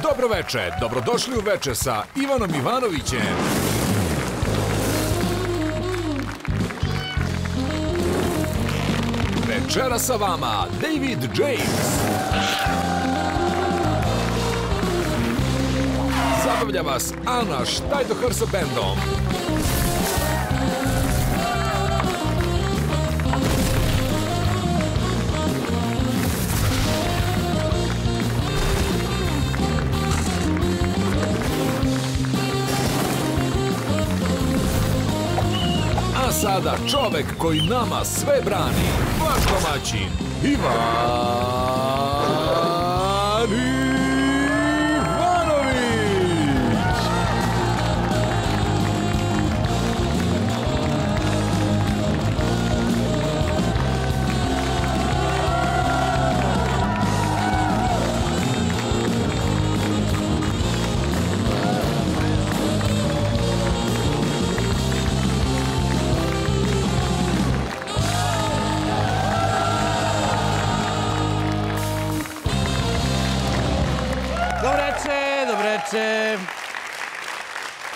Dobro veče, dobrodošli u Veče sa Ivanom Ivanovićem. Večera sa vama David James. Zabavlja vas Ana Štajdohar sa bendom. A sada čovek koji nama sve brani, vaš domaćin, Ivan Ivanović!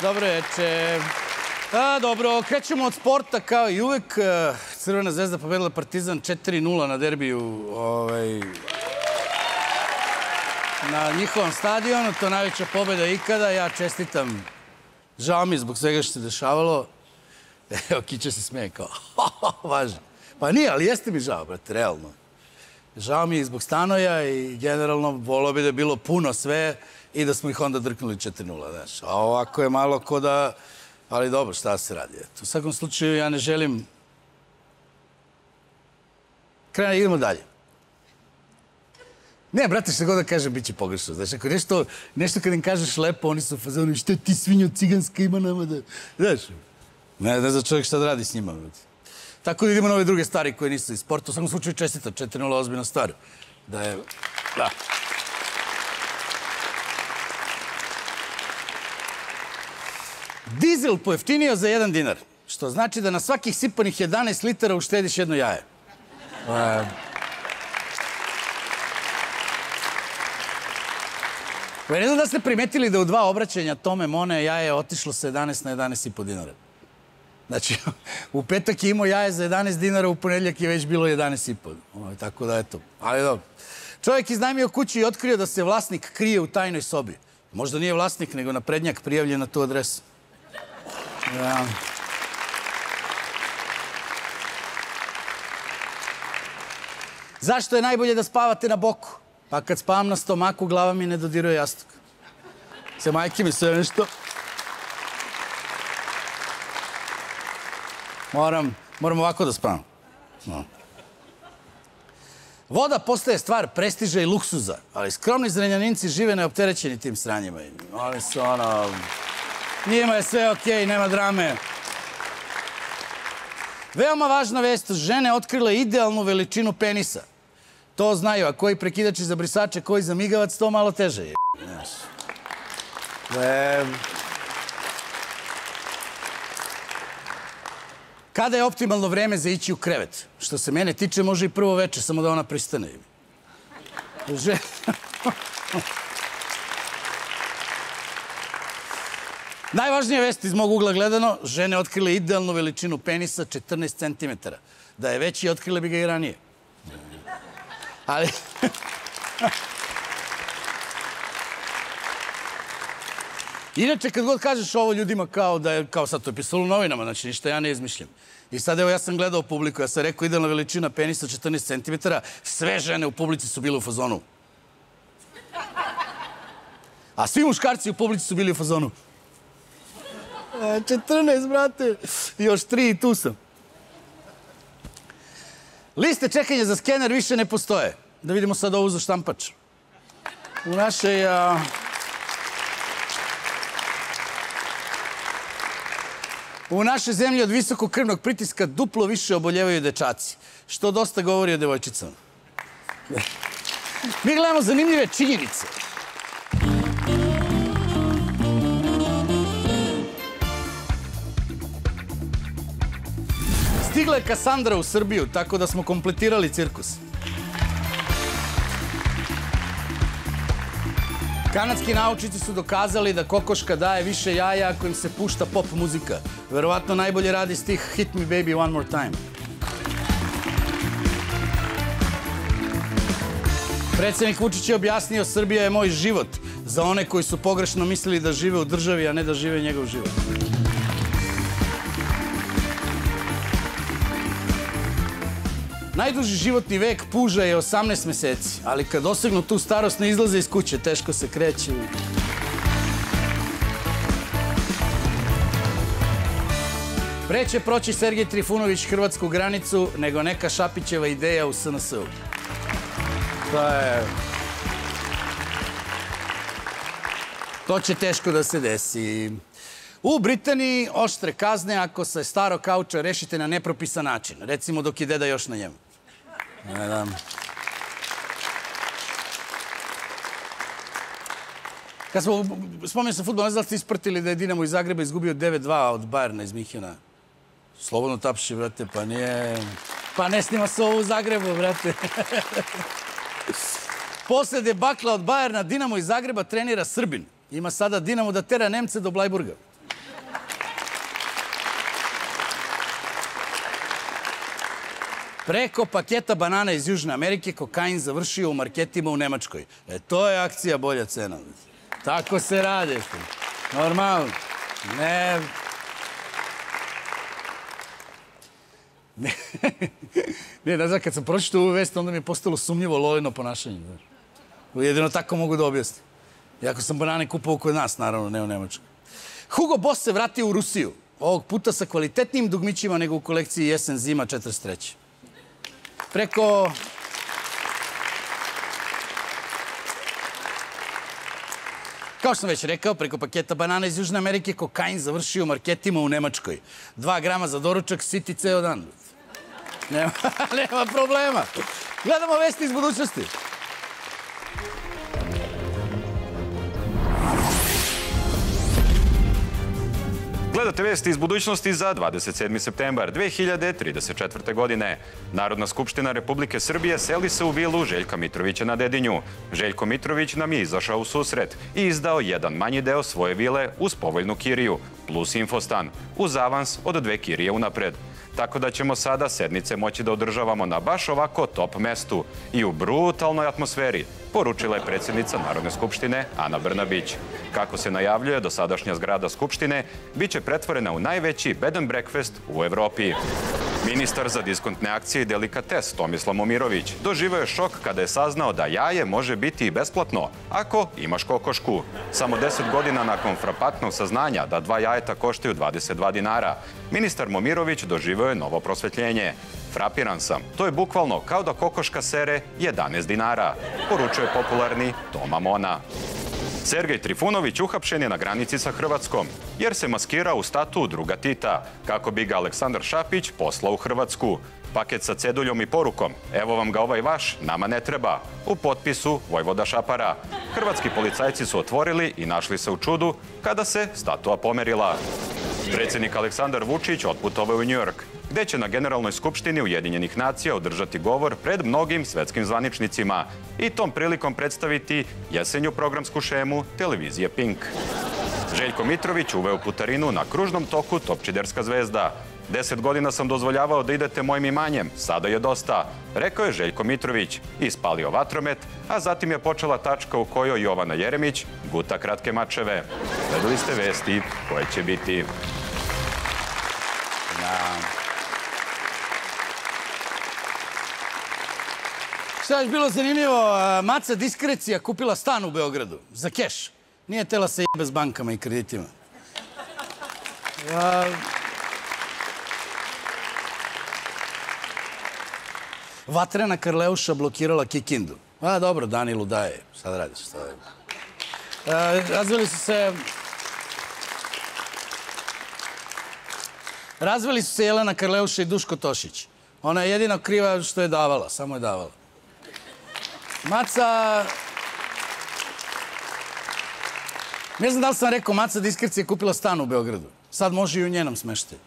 Dobro veče. Dobro, krećemo od sporta kao i uvek. Crvena zvezda pobedila Partizan 4-0 na derbiju na njihovom stadionu. To je najveća pobeda ikada. Ja čestitam. Žao mi zbog svega što se dešavalo. Evo, Kića se smeje kao, važno. Pa nije, ali jeste mi žao, brate, realno. Žao mi je zbog Stanoja i generalno volio bi da je bilo puno sve i da smo ih onda drknuli 4-0, znaš. A ovako je malo ko da... Ali dobro, šta se radi? U svakom slučaju, ja ne želim... Idemo dalje. Ne, brate, što god da kažem, bit će pogrešno. Znaš, ako nešto kad im kažeš lepo, oni su u fazonu, šta ti svinjo ciganska ima nama da... Znaš, ne zna čovjek šta da radi s njima, brate. Tako da idemo na ove druge stvari koje nisu iz sporta. U svakom slučaju čestita, 4-0 ozbiljna stvar. Da je... Da. Dizel pojeftinio za 1 dinar, što znači da na svakih sipanih 11 litara uštediš jedno jaje. Ne znam da ste primetili da u 2 obraćanja tome Mone jaje je otišlo sa 11 na 11,5 dinara. Znači, u petak je imao jaje za 11 dinara, u ponedjeljak je već bilo 11,5. Tako da, eto. Ali dobro. Čovjek iznajmio kuću i otkrio da se vlasnik krije u tajnoj sobi. Možda nije vlasnik, nego naprednjak prijavljen na tu adresu. Zašto je najbolje da spavate na boku? Pa kad spavam na stomaku, glava mi ne dodiruje jastuk. Se majke mi sve nešto... Moram ovako da spavam. Voda postaje stvar prestiža i luksuza, ali skromni Zrenjaninci žive neopterećeni tim sranjima. Oni su ono... Njima je sve okej, nema drame. Veoma važna vest, žene otkrile idealnu veličinu penisa. To znaju, a koji prekidači za brisače, koji za migavac, to malo teže je. Kada je optimalno vreme za ići u krevet? Što se mene tiče, može i prvo veče, samo da ona pristane. Najvažnija vest iz mog ugla gledano, žene otkrile idealnu veličinu penisa 14 cm. Da je veći, otkrile bi ga i ranije. Ali... Inače, kad god kažeš ovo ljudima kao da je, kao sad to je pisalo u novinama, znači ništa ja ne izmišljam. I sad evo ja sam gledao publiku, ja sam rekao idealna veličina penisa 14 cm, sve žene u publici su bile u fazonu. A svi muškarci u publici su bili u fazonu. 14, brate, još 3 i tu sam. Liste čekanja za skener više ne postoje. Da vidimo sad ovu za štampač. U našoj zemlji od visokog krvnog pritiska duplo više oboljevaju dečaci, što dosta govori o devojčicama. Mi gledamo zanimljive činjenice. Stigla je Kasandra u Srbiju, tako da smo kompletirali cirkus. Kanadski naučnici su dokazali da kokoška daje više jaja ako im se pušta pop muzika. Verovatno najbolje radi stih Hit me baby one more time. Predsjednik Vučić je objasnio Srbija je moj život za one koji su pogrešno mislili da žive u državi, a ne da žive njegov život. Najduži životni vek puža je 18 meseci, ali kad dosegnu tu starost ne izlaze iz kuće, teško se kreću. Pre će proći Sergej Trifunović hrvatsku granicu nego neka Šapićeva ideja u SNS-u. To će teško da se desi. U Britaniji oštre kazne ako se staro kauča rešite na nepropisan način. Recimo dok je deda još na njemu. Kad smo, spomenuo sam fudbal, ne znam da ste isprtili da je Dinamo iz Zagreba izgubio 9-2 od Bajerna iz Minhena. Slobodno tapši, brate, pa nije... Pa ne snima se ovo u Zagrebu, brate. Posle debakla od Bajerna, Dinamo iz Zagreba trenira Srbin. Ima sada Dinamo da tera Nemce do Blajburga. Preko paketa banana iz Južne Amerike kokain završio u marketima u Nemačkoj. To je akcija bolja cena. Tako se radi. Normalno. Ne... Ne znam, kad sam pročitao ovu vest, onda mi je postalo sumnjivo Lolino ponašanje. Jedino tako mogu da objasnim. Iako sam banane kupovao kod nas, naravno, ne u Nemačkoj. Hugo Boss se vratio u Rusiju. Ovog puta sa kvalitetnijim dugmićima nego u kolekciji Jesen-zima 43. Preko... Kao što sam već rekao, preko paketa banana iz Južne Amerike kokain završio u marketima u Nemačkoj. 2 grama za doručak, siti ceo dan. Nema problema. Gledamo vesti iz budućnosti. Gledate vesti iz budućnosti za 27. septembar 2034. godine. Narodna skupština Republike Srbije seli se u vilu Željka Mitrovića na Dedinju. Željko Mitrović nam je izašao u susret i izdao jedan manji deo svoje vile uz povoljnu kiriju, plus infostan, uz avans od 2 kirije unapred. Tako da ćemo sada sednice moći da održavamo na baš ovako top mestu i u brutalnoj atmosferi, poručila je predsjednica Narodne skupštine Ana Brnabić. Kako se najavljuje, dosadašnja zgrada Skupštine biće pretvorena u najveći bed and breakfast u Evropi. Ministar za diskontne akcije i delikates Tomislav Momirović doživio je šok kada je saznao da jaje može biti i besplatno ako imaš kokošku. Samo 10 godina nakon frapantnog saznanja da 2 jajeta koštaju 22 dinara, ministar Momirović doživio je novo prosvetljenje. Frapiran sam, to je bukvalno kao da kokoška sere 11 dinara, poručuje popularni Toma Mona. Sergej Trifunović uhapšen je na granici sa Hrvatskom, jer se maskirao u statu druga Tita, kako bi ga Aleksandar Šapić poslao u Hrvatsku. Paket sa ceduljom i porukom, evo vam ga ovaj vaš, nama ne treba, u potpisu Vojvoda Šapara. Hrvatski policajci su otvorili i našli se u čudu kada se statua pomerila. Predsjednik Aleksandar Vučić otputovao u Njujork, gde će na Generalnoj skupštini Ujedinjenih nacija održati govor pred mnogim svetskim zvaničnicima i tom prilikom predstaviti jesenju programsku šemu televizije Pink. Željko Mitrović uveo putarinu na kružnom toku Topčiderska zvezda. 10 godina sam dozvoljavao da idete mojim imanjem, sada je dosta, rekao je Željko Mitrović. Ispalio vatromet, a zatim je počela tačka u kojoj Jovana Jeremić guta kratke mačeve. Gledali ste vesti koje će biti. Šta je bilo zanimljivo? Maca Diskrecija kupila stan u Beogradu za keš. Nije tela se jebe s bankama i kreditima. Vatrena Karleuša blokirala Kikindu. Dobro, Danilu daje. Šta da radiš? Razveli su se Jelena Karleuša i Duško Tošić. Ona je jedino kriva što je davala. Samo je davala. Maca... Ne znam da li sam rekao, Maca Diskrecija je kupila stan u Beogradu. Sad može i u njenom smeštaju.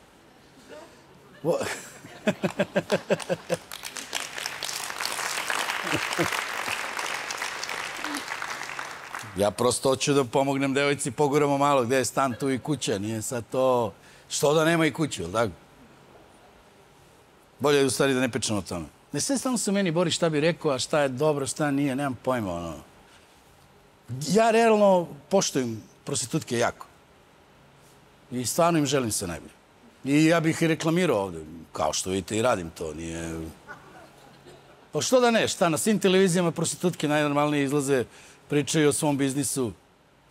Ja prosto hoću da pomognem devojci, poguramo malo gde je stan, tu i kuća. Nije sad to... Što da nema i kuću, ili tako? Bolje je u stvari da ne pričam o tome. Ne sve stalno se meni bori šta bi rekao, a šta je dobro, šta nije, nemam pojma, ono. Ja realno poštujem prostitutke jako. I stvarno im želim se najbolje. I ja bih i reklamirao ovde, kao što vidite i radim to, nije... Pa što da ne, šta, na svim televizijama prostitutke najnormalnije izlaze, pričaju o svom biznisu.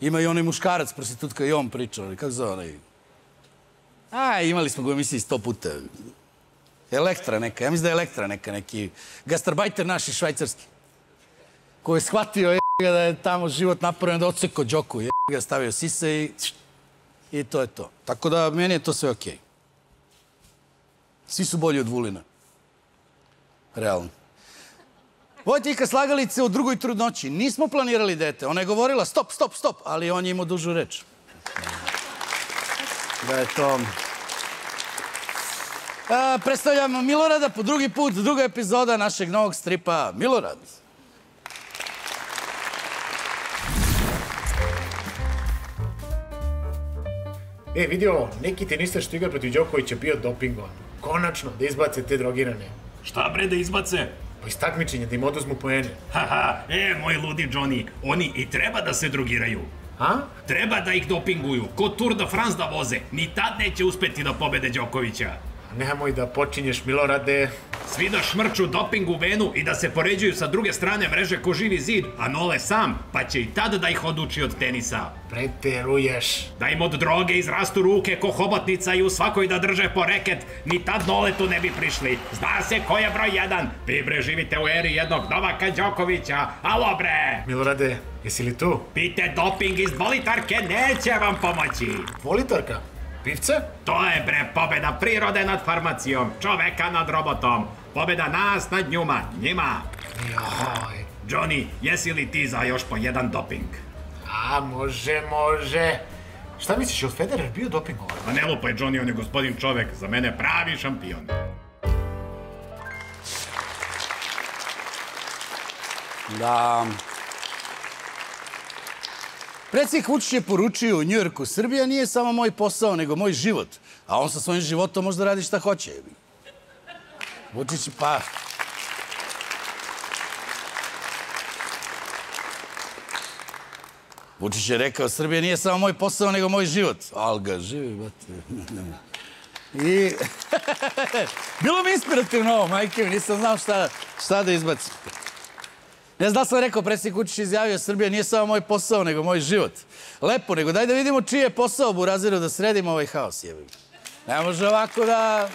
Ima i onaj muškarac prostitutka i on priča, ali kako zove onaj... Imali smo ga u emisiji 100 puta. Elektra neka, ja mislim da je Elektra neka, neki gastarbajter naš iz Švajcarski, koji je shvatio da je tamo život napravljen da odseko Đoku, ga stavio sise i to je to. Tako da meni je to sve okej. Svi su bolji od Vulina. Realno. Vojtika Slagalice u drugoj trudnoći. Nismo planirali dete. Ona je govorila stop, stop, stop, ali on je imao dužu reč. Da je to... Predstavljam Milorada po drugi put, druga epizoda našeg novog stripa Milorad. Vidi ovo, neki tenister što igra protiv Đokovića bio dopingovan. Konačno, da izbace te drogirane. Šta bre da izbace? Pa iz takmičenja, da im oduzmu poene. Moj ludi Johnny, oni i treba da se drogiraju. A? Treba da ih dopinguju, ko Tour de France da voze. Ni tad neće uspeti da pobede Đokovića. Nemoj da počinješ, Milorade. Svi da šmrču doping u venu i da se poređuju sa druge strane mreže ko živi zid, a Nole sam, pa će i tad da ih oduči od tenisa. Preteruješ. Da im od droge izrastu ruke ko hobotnica i u svakoj da drže po reket, ni tad Nole tu ne bi prišli. Zna se ko je broj 1. Vi bre živite u eri jednog Novaka Đokovića. Alo bre! Milorade, jesi li tu? Pite doping iz dvolitarke, neće vam pomoći. Dvolitarka? Pivce? To je bre pobeda prirode nad farmacijom, čoveka nad robotom. Pobeda nas nad njima. Joj. Johnny, jesi li ti za još po jedan doping? Može. Šta misliš, je li Federer bio dopingovan? Pa ne lupaj, Johnny, on je gospodin čovek, za mene pravi šampion. Da... Predsjednik Vučić je poručio u Njujorku, Srbija nije samo moj posao, nego moj život. A on sa svojim životom može da radi šta hoće. Vučić, pa... Vučić je rekao, Srbija nije samo moj posao, nego moj život. Ali ga živi, bate. I... Bilo mi inspirativno ovo, majke mi, nisam znao šta da izbacim. Ne znam da sam rekao, predsjednik Vučić izjavio, Srbija nije samo moj posao, nego moj život. Lepo, nego daj da vidimo čiji je posao, Buraziru, da sredimo ovaj haos. Ne može ovako da...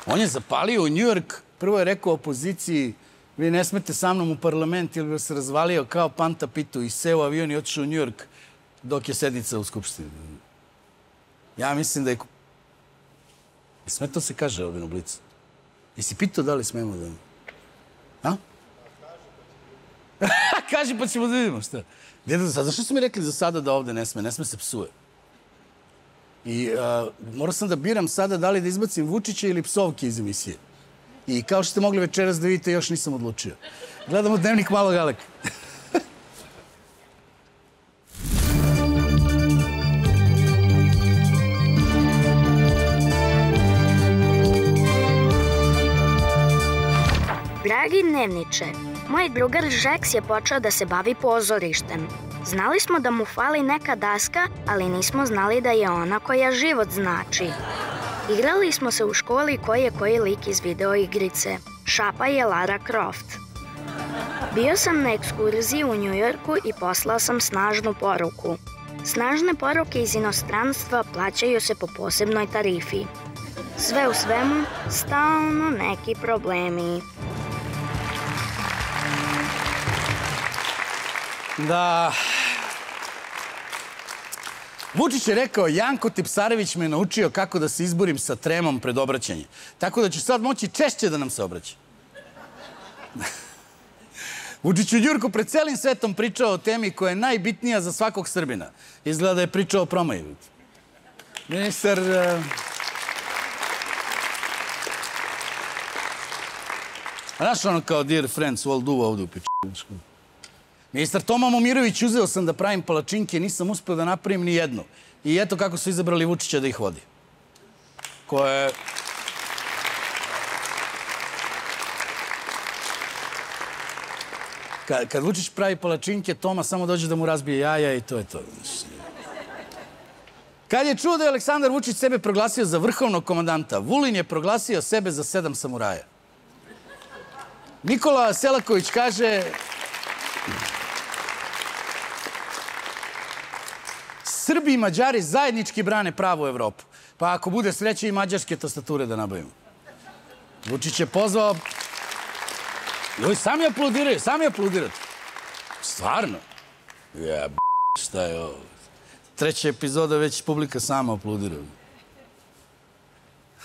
On je zapalio u Njujork, prvo je rekao opoziciji, vi ne smete sa mnom u parlament ili bi se razvalio kao Panta Pitu i seo avion i otišao u Njujork dok je sednica u Skupštini. Ja mislim da je... Sme to se kaže ovdje u Blicu. Jesi pitao da li smemo da... A? Kaži pa ćemo da vidimo šta. Zašto su mi rekli za sada da ovde ne sme se psuje? I morao sam da biram sada da li da izbacim Vučića ili psovke iz emisije. I kao što ste mogli večeras da vidite, još nisam odlučio. Gledamo Dnevnik malog Aleka. Dragi dnevniče, moj drugar Žeks je počeo da se bavi pozorištem. Znali smo da mu fali neka daska, ali nismo znali da je ona koja život znači. Igrali smo se u školi koji je lik iz videoigrice. Šapa je Lara Croft. Bio sam na ekskurziji u Njujorku i poslao sam snažnu poruku. Snažne poruke iz inostranstva plaćaju se po posebnoj tarifi. Sve u svemu, stalno neki problemi. Da... Vučić je rekao, Janko Tipsarević me naučio kako da se izborim sa tremom pred obraćanje. Tako da ću sad moći češće da nam se obraća. Vučić u Njujorku pred celim svetom pričao o temi koja je najbitnija za svakog Srbina. Izgleda da je pričao o promaji. Ministar... A znaš ono kao dear friends, all do ovdje u pičku. Ministar Toma Momirović, uzeo sam da pravim palačinke, nisam uspio da napravim ni jednu. I eto kako su izabrali Vučića da ih vodi. Koje... Kad Vučić pravi palačinke, Toma samo dođe da mu razbije jaja i to je to. Kad je čuo da je Aleksandar Vučić sebe proglasio za vrhovnog komandanta, Vulin je proglasio sebe za 7 samuraja. Nikola Selaković kaže... Srbi i Mađari zajednički brane pravu Evropu. Pa ako bude sreće i mađarske tastature da nabavimo. Vučić je pozvao... Ljudi, sami aplaudiraju, sami aplaudirate. Stvarno? Šta je ovo? 3. epizoda, već publika sama aplaudira.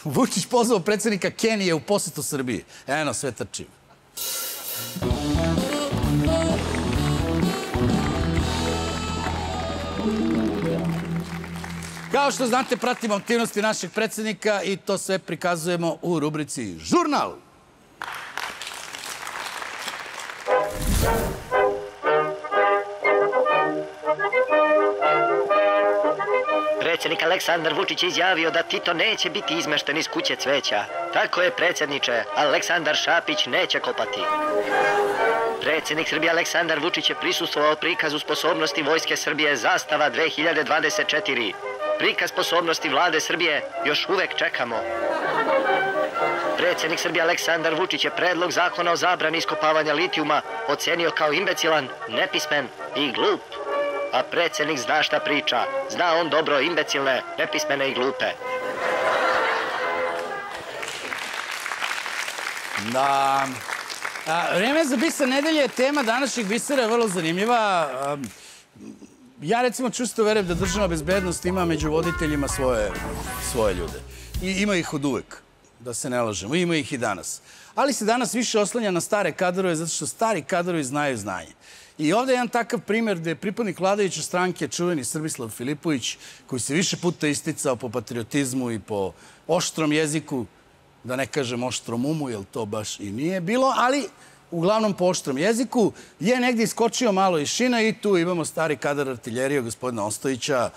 Vučić pozvao predsjednika Kenije u posjetu Srbiji. Eno, sve trčim. Kao što znate, pratimo aktivnosti našeg predsjednika i to sve prikazujemo u rubrici Žurnal. Predsjednik Aleksandar Vučić je izjavio da Tito neće biti izmešten iz kuće cveća. Tako je, predsjedniče, Aleksandar Šapić neće kopati. Predsjednik Srbije Aleksandar Vučić je prisustvovao prikazu sposobnosti Vojske Srbije Zastava 2024. Prikaz sposobnosti vlade Srbije još uvek čekamo. Predsjednik Srbije Aleksandar Vučić je predlog zakona o zabrani iskopavanja litijuma ocenio kao imbecilan, nepismen i glup. A predsjednik zna šta priča. Zna on dobro imbecilne, nepismene i glupe. Da... Vreme za biser nedelje, tema današnjeg bisera je vrlo zanimljiva. Ja recimo čusto verujem da državna bezbednost ima među voditeljima svoje ljude. I ima ih od uvek, da se ne lažemo. Ima ih i danas. Ali se danas više oslanja na stare kadrove, zato što stari kadrovi znaju znanje. I ovdje je jedan takav primjer gdje je pripadnik vladajuće stranke, čuveni Srbislav Filipović, koji se više puta isticao po patriotizmu i po oštrom jeziku, da ne kažem oštrom umu, jer to baš i nije bilo, ali uglavnom po oštrom jeziku, je negdje iskočio malo iz šina i tu imamo stari kadar artiljerije, gospodina Ostojića,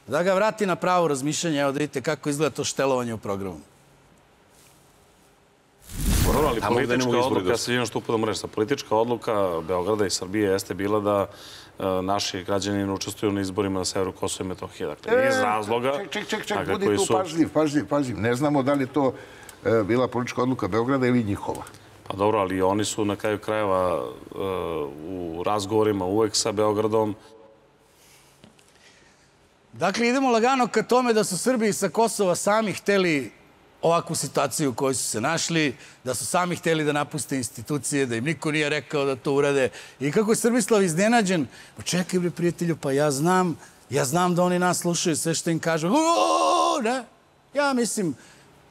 da ga vrati na pravo razmišljanje. Evo da vidite kako izgleda to štelovanje u programu. Ali politička odluka, ja se jedino što upadam reći, politička odluka Beograda i Srbije jeste bila da naši građani ne učestvuju na izborima na severu Kosova i Metohije. Dakle, iz razloga... Ček, budi tu pažljiv. Ne znamo da li to bila politička odluka Beograda ili njihova. Pa dobro, ali oni su na kraju krajeva u razgovorima uvek sa Beogradom. Dakle, idemo lagano ka tome da su Srbi sa Kosova sami hteli ovakvu situaciju u kojoj su se našli, da su sami htjeli da napuste institucije, da im niko nije rekao da to urade. I kako je Srbislav iznenađen, pa čekaj bre prijatelju, pa ja znam da oni nas slušaju sve što im kažu. Ja mislim,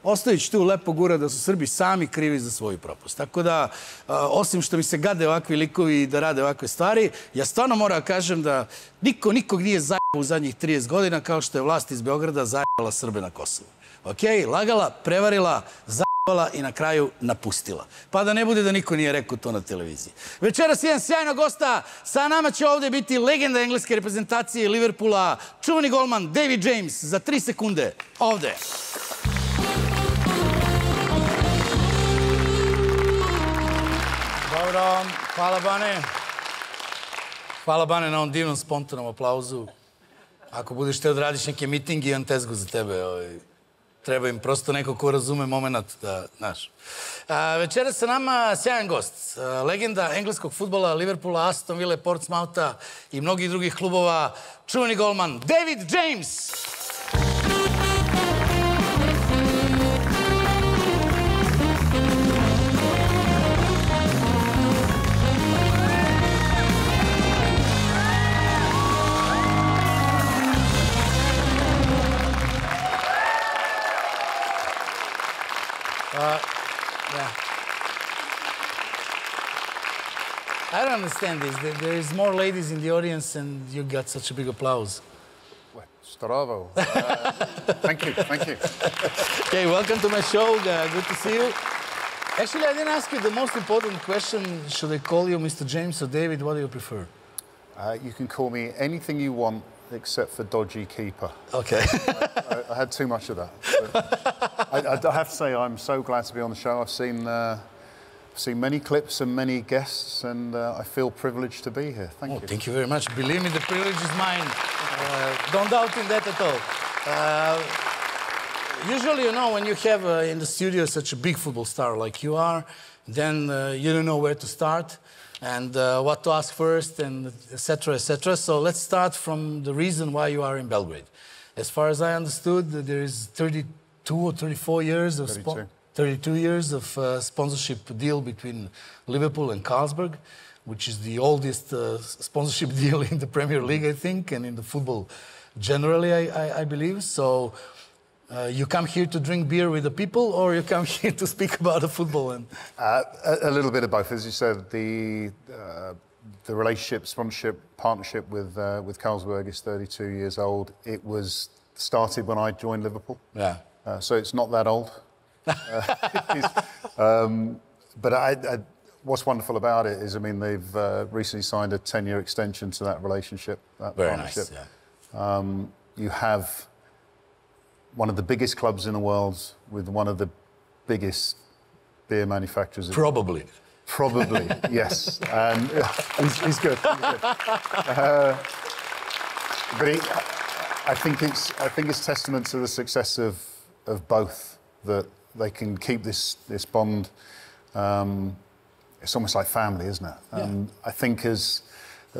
ostavići tu lepo gura da su Srbi sami krivi za svoju propust. Tako da, osim što mi se gade ovakvi likovi i da rade ovakve stvari, ja stvarno moram da kažem da nikog nije zajebao u zadnjih 30 godina kao što je vlast iz Beograda zajebala Srbe na Kosovu. Ok, lagala, prevarila, zajevala i na kraju napustila. Pa da ne bude da niko nije rekao to na televiziji. Večeras jedan sjajnog gosta. Sa nama će ovdje biti legenda engleske reprezentacije Liverpoola, čuveni golman David James. Za 3 sekunde. Ovdje. Dobro, hvala Bane. Hvala Bane na ovom divnom spontanom aplauzu. Ako budeš te odradiš neke mitingi, imam tezgu za tebe. Treba im prosto neko ko razume moment da, znaš. Večera sa nama sjajan gost. Legenda engleskog fudbala, Liverpoola, Aston Ville, Portsmoutha i mnogih drugih klubova. Čuveni golman David James. I don't understand this. There is more ladies in the audience and you got such a big applause. What? Stravo. Thank you. Okay, welcome to my show. Good to see you. Actually, I didn't ask you the most important question. Should I call you Mr. James or David? What do you prefer? You can call me anything you want except for dodgy keeper. Okay. I had too much of that. I have to say, I'm so glad to be on the show. I've seen many clips and many guests, and I feel privileged to be here. Thank you. Thank you very much. Believe me, the privilege is mine. Don't doubt in that at all. Usually, you know, when you have in the studio such a big football star like you are, then you don't know where to start and what to ask first, and etc., etc. So let's start from the reason why you are in Belgrade. As far as I understood, there is 32 or 34 years of 32 years of sponsorship deal between Liverpool and Carlsberg, which is the oldest sponsorship deal in the Premier League, I think, and in the football generally, I believe. So you come here to drink beer with the people, or you come here to speak about the football? And a little bit of both. As you said, the relationship, sponsorship, partnership with Carlsberg is 32 years old. It was started when I joined Liverpool. Yeah. So it's not that old. But what's wonderful about it is, I mean, they've recently signed a 10-year extension to that relationship, that partnership. Nice, yeah. You have one of the biggest clubs in the world with one of the biggest beer manufacturers. Probably. Probably, yes. And he's good. But I think it's testament to the success of both, that they can keep this bond. It's almost like family, isn't it? Yeah. And I think as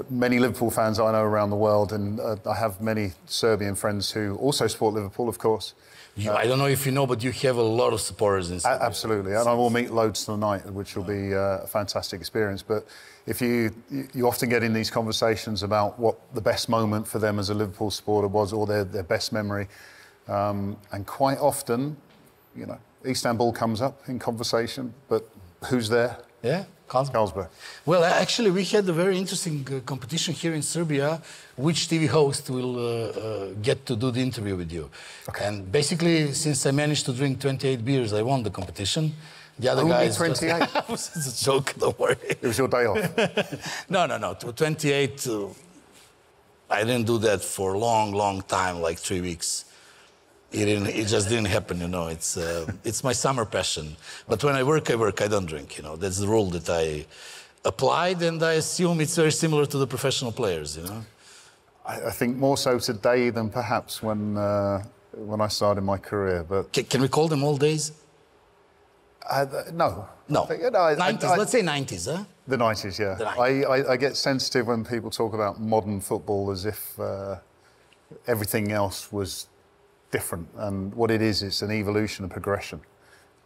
many Liverpool fans I know around the world, and I have many Serbian friends who also support Liverpool, of course. I don't know if you know, but you have a lot of supporters in Serbia. Absolutely, and I will meet loads tonight, which will be a fantastic experience. But if you often get in these conversations about what the best moment for them as a Liverpool supporter was, or their best memory, and quite often, you know, Istanbul comes up in conversation, but who's there? Yeah, Carlsberg. Well, actually, we had a very interesting competition here in Serbia. Which TV host will get to do the interview with you? Okay. And basically, since I managed to drink 28 beers, I won the competition. The other guys 28? It's a joke, don't worry. It was your day off? No. 28, I didn't do that for a long time, like 3 weeks. It just didn't happen, you know. It's my summer passion. But when I work, I don't drink, you know. That's the rule that I applied, and I assume it's very similar to the professional players, you know. I think more so today than perhaps when I started my career. But can we call them old days? No. 90s, let's say 90s, huh? The 90s, yeah. The 90s. I get sensitive when people talk about modern football as if everything else was different. And what it is, it's an evolution and progression.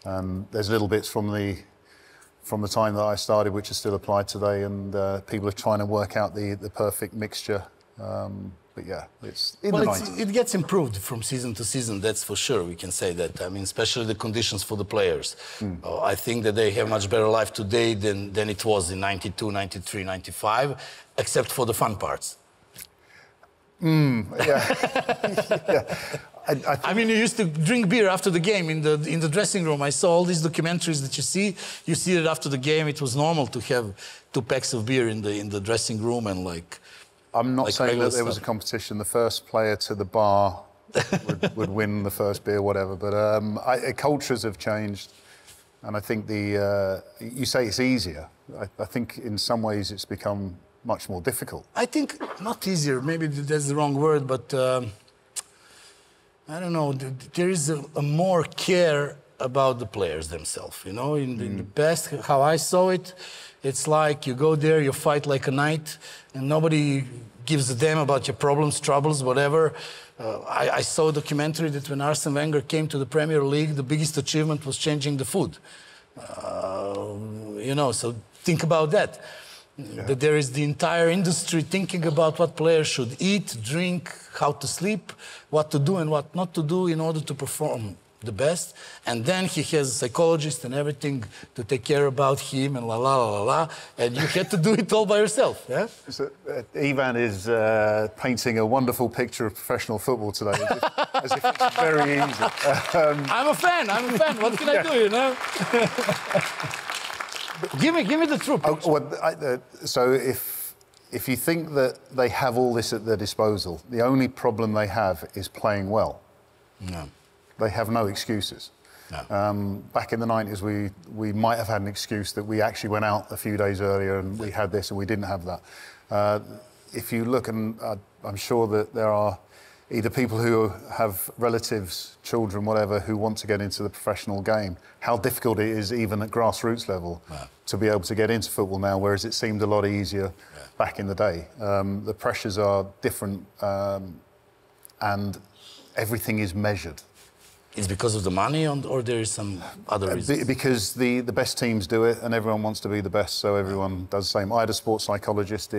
There's little bits from the time that I started which are still applied today, and people are trying to work out the perfect mixture. But yeah, it's in the 90s. It gets improved from season to season, that's for sure. We can say that. I mean, especially the conditions for the players. I think that they have much better life today than it was in 92, 93, 95, except for the fun parts. Yeah. I mean, you used to drink beer after the game in the dressing room. I saw all these documentaries that you see. You see that after the game, it was normal to have 2 packs of beer in the dressing room, and like. I'm not saying that there was a competition. The first player to the bar would win the first beer, whatever. But cultures have changed, and I think you say it's easier. I think in some ways it's become much more difficult. I think not easier. Maybe that's the wrong word, but I don't know. There is a more care about the players themselves. You know, in the past, how I saw it. It's like you go there, you fight like a knight, and nobody gives a damn about your problems, troubles, whatever. I saw a documentary that when Arsene Wenger came to the Premier League, the biggest achievement was changing the food. You know, so think about that. Yeah. That there is the entire industry thinking about what players should eat, drink, how to sleep, what to do and what not to do in order to perform the best, and then he has a psychologist and everything to take care about him and la la la la la, and you had to do it all by yourself. Yeah. So, Ivan is painting a wonderful picture of professional football today, as if it's very easy. I'm a fan. What can I do? You know. give me the truth. So if you think that they have all this at their disposal, the only problem they have is playing well. No. They have no excuses. No. Back in the 90s, we might have had an excuse that we actually went out a few days earlier and we had this and we didn't have that. If you look, and I'm sure that there are either people who have relatives, children, whatever, who want to get into the professional game, how difficult it is even at grassroots level to be able to get into football now, whereas it seemed a lot easier back in the day. The pressures are different and everything is measured. It's because of the money, or there is some other reason? Because the best teams do it, and everyone wants to be the best, so everyone does the same. I had a sports psychologist.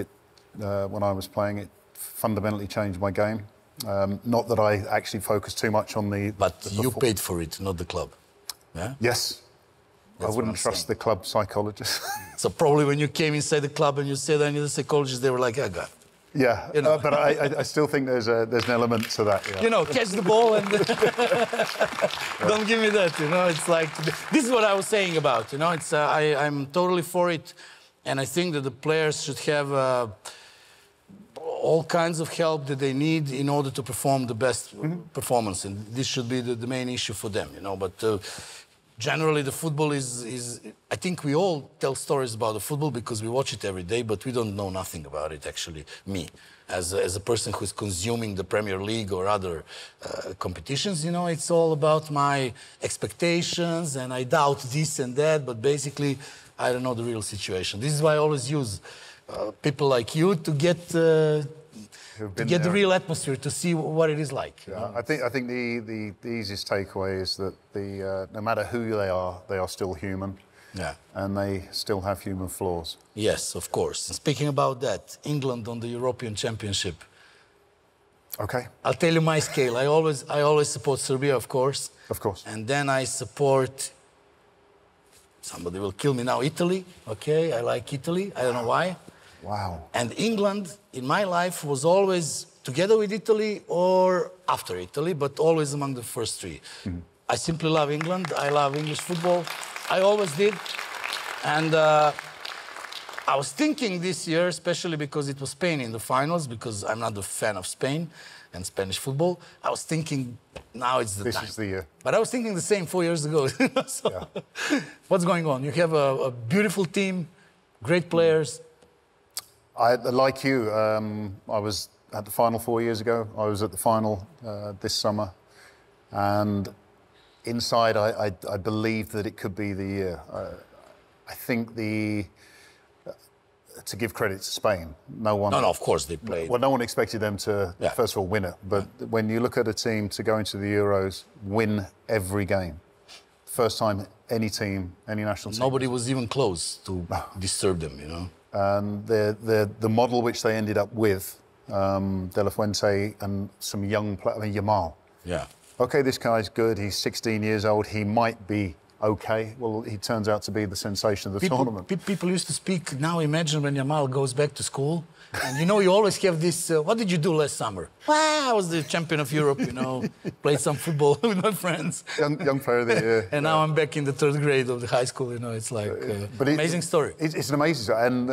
When I was playing, it fundamentally changed my game. Not that I actually focused too much on the... But you paid for it, not the club. Yeah? Yes. I wouldn't trust the club psychologist. So probably when you came inside the club and you said I need a psychologist, they were like, "I got." Yeah, you know. But I still think there's an element to that. Yeah. You know, catch the ball and don't give me that. You know, it's like this is what I was saying about. You know, it's I'm totally for it, and I think that the players should have all kinds of help that they need in order to perform the best performance, and this should be the main issue for them. You know, but. Generally, the football is... I think we all tell stories about the football because we watch it every day, but we don't know nothing about it, actually, me. As a person who's consuming the Premier League or other competitions, you know, it's all about my expectations, and I doubt this and that, but basically, I don't know the real situation. This is why I always use people like you to get... the real atmosphere, to see what it is like. Yeah, I think the easiest takeaway is that no matter who they are still human. Yeah. And they still have human flaws. Yes, of course. Speaking about that, England on the European Championship. Okay. I'll tell you my scale. I always support Serbia, of course. Of course. And then I support... Somebody will kill me now. Italy. Okay, I like Italy. I don't know why. Wow. And England, in my life, was always together with Italy or after Italy, but always among the first three. I simply love England. I love English football. I always did. And I was thinking this year, especially because it was Spain in the finals, because I'm not a fan of Spain and Spanish football, I was thinking now it's the time. This is the year. But I was thinking the same 4 years ago. So, what's going on? You have a beautiful team, great players. Like you, I was at the final 4 years ago. I was at the final this summer. And inside, I believed that it could be the year. I think to give credit to Spain, no one... No, of course they played. Well, no one expected them to, first of all, win it. But when you look at a team to go into the Euros, win every game. First time any team, any national team... Nobody was even close to disturb them, you know? The model which they ended up with, De La Fuente and some young players, I mean, Yamal. Yeah. OK, this guy's good, he's 16 years old, he might be OK. Well, he turns out to be the sensation of the tournament. People used to speak, now imagine when Yamal goes back to school, and you know, you always have this, what did you do last summer? Well, I was the champion of Europe, you know, played some football with my friends. Young player of the year. And now I'm back in the 3rd grade of the high school, you know, it's like amazing story. It's an amazing story, and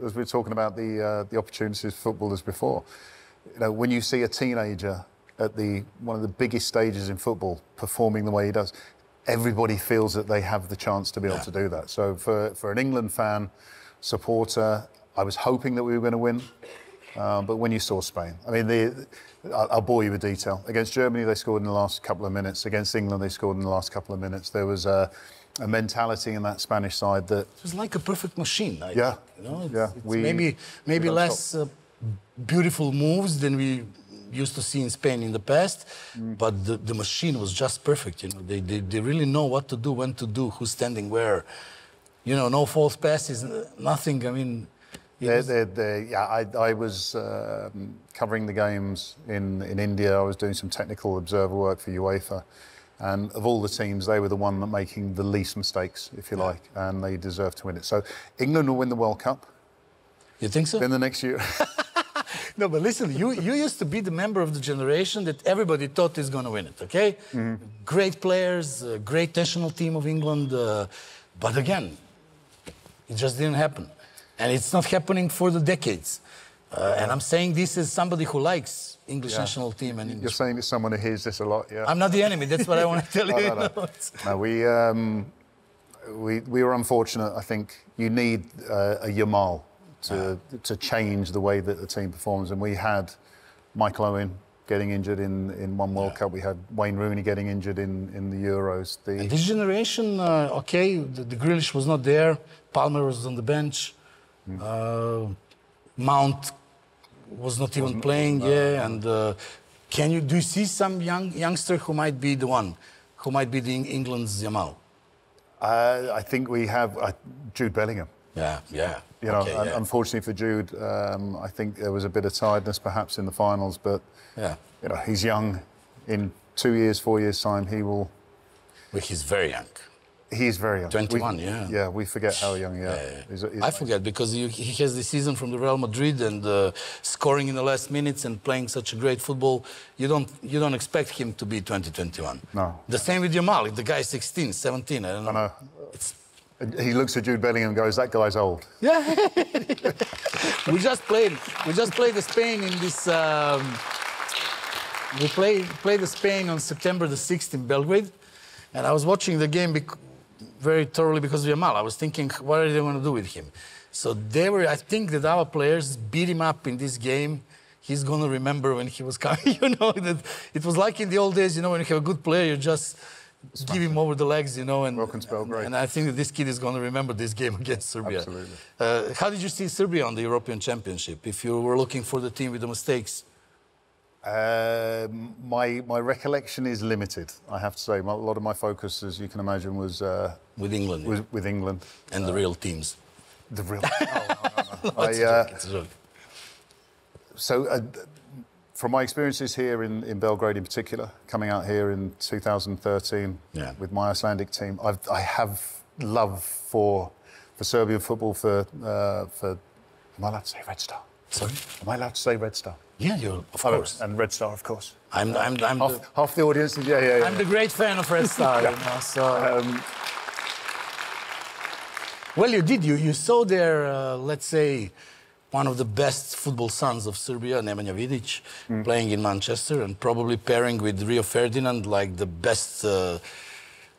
as we were talking about the opportunities for footballers before, you know, when you see a teenager at one of the biggest stages in football performing the way he does, everybody feels that they have the chance to be able to do that. So for an England fan, supporter, I was hoping that we were going to win. But when you saw Spain, I mean, I'll bore you with detail. Against Germany, they scored in the last couple of minutes. Against England, they scored in the last couple of minutes. There was a mentality in that Spanish side that... It was like a perfect machine, I think, you know? It's maybe less beautiful moves than we used to see in Spain in the past, but the machine was just perfect, you know. They really know what to do, when to do, who's standing where. You know, no false passes, nothing, I mean... I was covering the games in India. I was doing some technical observer work for UEFA. And of all the teams, they were the one that making the least mistakes, if you like, and they deserve to win it. So England will win the World Cup. You think so? Then the next year. No, but listen, you used to be the member of the generation that everybody thought is going to win it, okay? Great players, great national team of England, but again, it just didn't happen. And it's not happening for the decades. And I'm saying this as somebody who likes English national team and English. You're saying it's someone who hears this a lot, yeah? I'm not the enemy, that's what I want to tell you. No, we were unfortunate. I think you need a Yamal to change the way that the team performs. And we had Michael Owen getting injured in one World Cup. We had Wayne Rooney getting injured in the Euros. And this generation, okay, the Grealish was not there. Palmer was on the bench. Mount was not even playing, and do you see some youngster who might be the one, who might be the England's Yamal? I think we have Jude Bellingham. Yeah. You know, unfortunately for Jude, I think there was a bit of tiredness perhaps in the finals, but you know, he's young. In 2 years, 4 years' time, he will. Well, he's very young. He's very young. 21, Yeah, we forget how young he is. I forget, because he has the season from the Real Madrid and scoring in the last minutes and playing such a great football. You don't expect him to be 2021. No. The same with Yamal. If the guy's 16, 17, I don't know. I know. He looks at Jude Bellingham and goes, "That guy's old." Yeah. we just played the Spain in this. We played the Spain on September the 6th in Belgrade, and I was watching the game very thoroughly because of Yamal. I was thinking, what are they going to do with him? So I think that our players beat him up in this game. He's going to remember when he was coming. You know, that it was like in the old days, you know, when you have a good player, you just give him over the legs, you know. And I think that this kid is going to remember this game against Serbia. Absolutely. How did you see Serbia on the European Championship, if you were looking for the team with the mistakes? My recollection is limited, I have to say. A lot of my focus, as you can imagine, was with England. With England and the real teams. The real. No, it's a joke. So, from my experiences here in Belgrade, in particular, coming out here in 2013 with my Icelandic team, I have love for Serbian football. For am I allowed to say Red Star? Sorry, am I allowed to say Red Star? Yeah, of course. And Red Star, of course. I'm half the audience. Yeah. I'm the great fan of Red Star. You know, so. Well, you did. You saw there, let's say, one of the best football sons of Serbia, Nemanja Vidic, playing in Manchester and probably pairing with Rio Ferdinand, like the best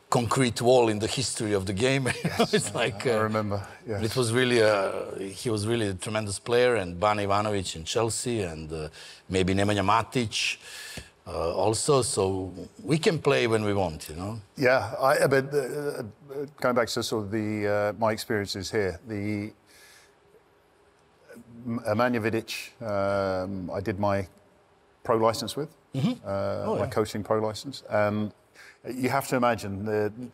concrete wall in the history of the game. Yes, it's like I remember. Yes. It was really he was really a tremendous player, and Ivanom Ivanovićem in Chelsea, and maybe Nemanja Matic also. So we can play when we want, you know. Yeah, but going back to sort of my experiences here, the Nemanja Vidic, I did my pro license with, my coaching pro license. You have to imagine,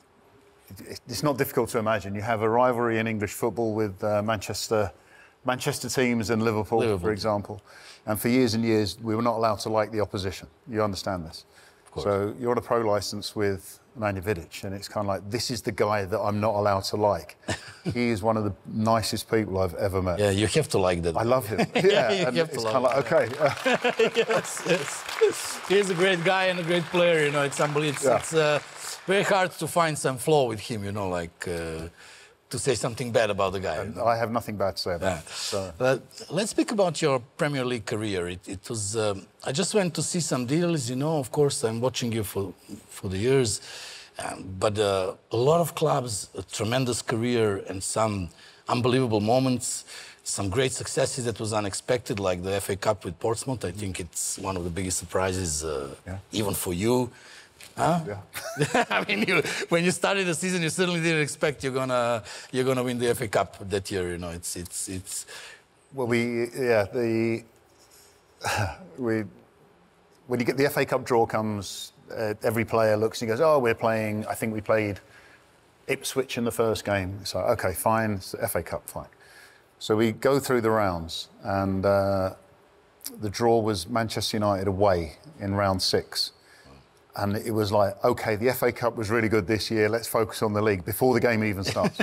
it's not difficult to imagine. You have a rivalry in English football with Manchester teams and Liverpool, for example. And for years and years, we were not allowed to like the opposition. You understand this? Of course. So you're on a pro license with Nemanja Vidic, and it's kind of like, this is the guy that I'm not allowed to like. He is one of the nicest people I've ever met. Yeah, you have to like that. I love him. Yeah, you have to it's love kind of like, okay. yes. He's a great guy and a great player, you know. It's unbelievable. It's very hard to find some flaw with him, you know, like to say something bad about the guy. You know? I have nothing bad to say about him. So. Let's speak about your Premier League career. It was, I just went to see some deals, you know. Of course, I'm watching you for the years. But a lot of clubs, a tremendous career and some unbelievable moments, some great successes that was unexpected, like the FA Cup with Portsmouth. I think it's one of the biggest surprises, even for you. Huh? Yeah. I mean, when you started the season, you certainly didn't expect you're gonna win the FA Cup that year. You know, it's. Well, when you get the FA Cup draw comes. Every player looks and he goes, oh, we're playing, I think we played Ipswich in the first game. So, okay, fine, it's the FA Cup, fine. So we go through the rounds, and the draw was Manchester United away in round 6. And it was like, OK, the FA Cup was really good this year. Let's focus on the league before the game even starts.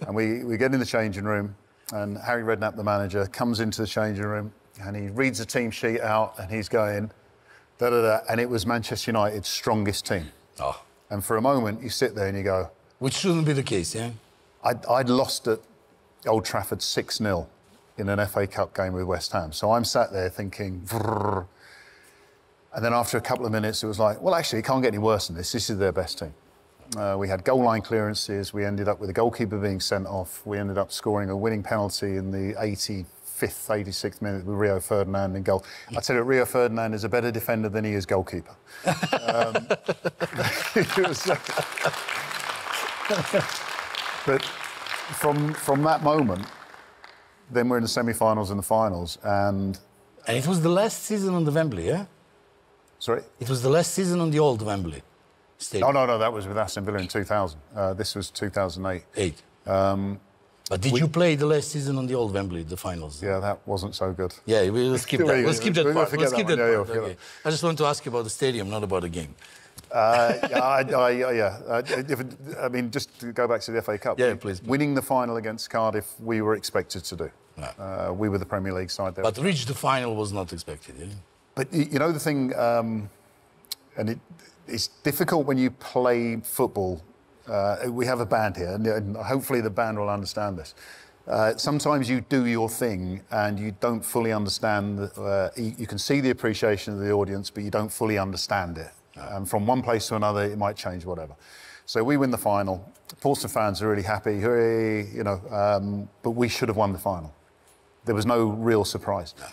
And we get in the changing room, and Harry Redknapp, the manager, comes into the changing room, and he reads the team sheet out, and he's going, da-da-da, and it was Manchester United's strongest team. Oh. And for a moment, you sit there and you go... Which shouldn't be the case, yeah? I'd lost at Old Trafford 6-0 in an FA Cup game with West Ham. So I'm sat there thinking... Vrrr. And then after a couple of minutes, it was like, well, actually, it can't get any worse than this. This is their best team. We had goal line clearances. We ended up with the goalkeeper being sent off. We ended up scoring a winning penalty in the 85th, 86th minute with Rio Ferdinand in goal. I tell you, Rio Ferdinand is a better defender than he is goalkeeper. But from that moment, then we're in the semi-finals and the finals, and it was the last season on the Wembley, yeah? Sorry? It was the last season on the old Wembley Stadium. No, that was with Aston Villa in 2000. This was 2008. But did you play the last season on the old Wembley, the finals? Yeah, that wasn't so good. Yeah, we'll skip that. We'll skip that part. Let's skip that part. Okay. I just want to ask you about the stadium, not about the game. I mean, just to go back to the FA Cup. Yeah, please. Winning the final against Cardiff, we were expected to do. No. We were the Premier League side there. But reach the final was not expected, yeah? But you know the thing, and it's difficult when you play football. We have a band here, and hopefully the band will understand this. Sometimes you do your thing and you don't fully understand. You can see the appreciation of the audience, but you don't fully understand it. And from one place to another, it might change, whatever. So we win the final. Portsmouth fans are really happy, hooray, you know, but we should have won the final. There was no real surprise. No.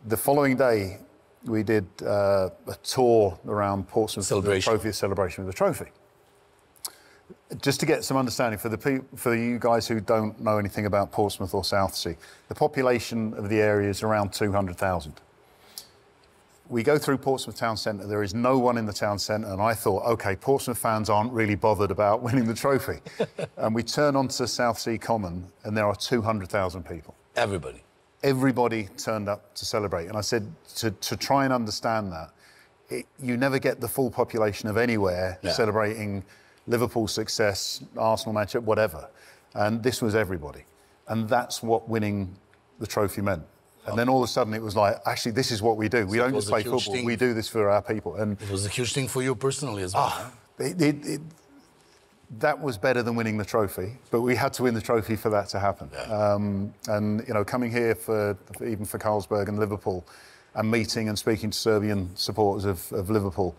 The following day, we did a tour around Portsmouth celebration of the trophy. Just to get some understanding for you guys who don't know anything about Portsmouth or Southsea, the population of the area is around 200,000. We go through Portsmouth town centre, there is no one in the town centre, and I thought, OK, Portsmouth fans aren't really bothered about winning the trophy. And we turn onto Southsea Common, and there are 200,000 people. Everybody turned up to celebrate. And I said, to try and understand that, you never get the full population of anywhere celebrating Liverpool's success, Arsenal match, whatever. And this was everybody. And that's what winning the trophy meant. And then all of a sudden it was like, actually, this is what we do. We don't just play football, we do this for our people. And it was a huge thing for you personally as well. That was better than winning the trophy, but we had to win the trophy for that to happen. Yeah. And, you know, coming here even for Carlsberg and Liverpool and meeting and speaking to Serbian supporters of Liverpool,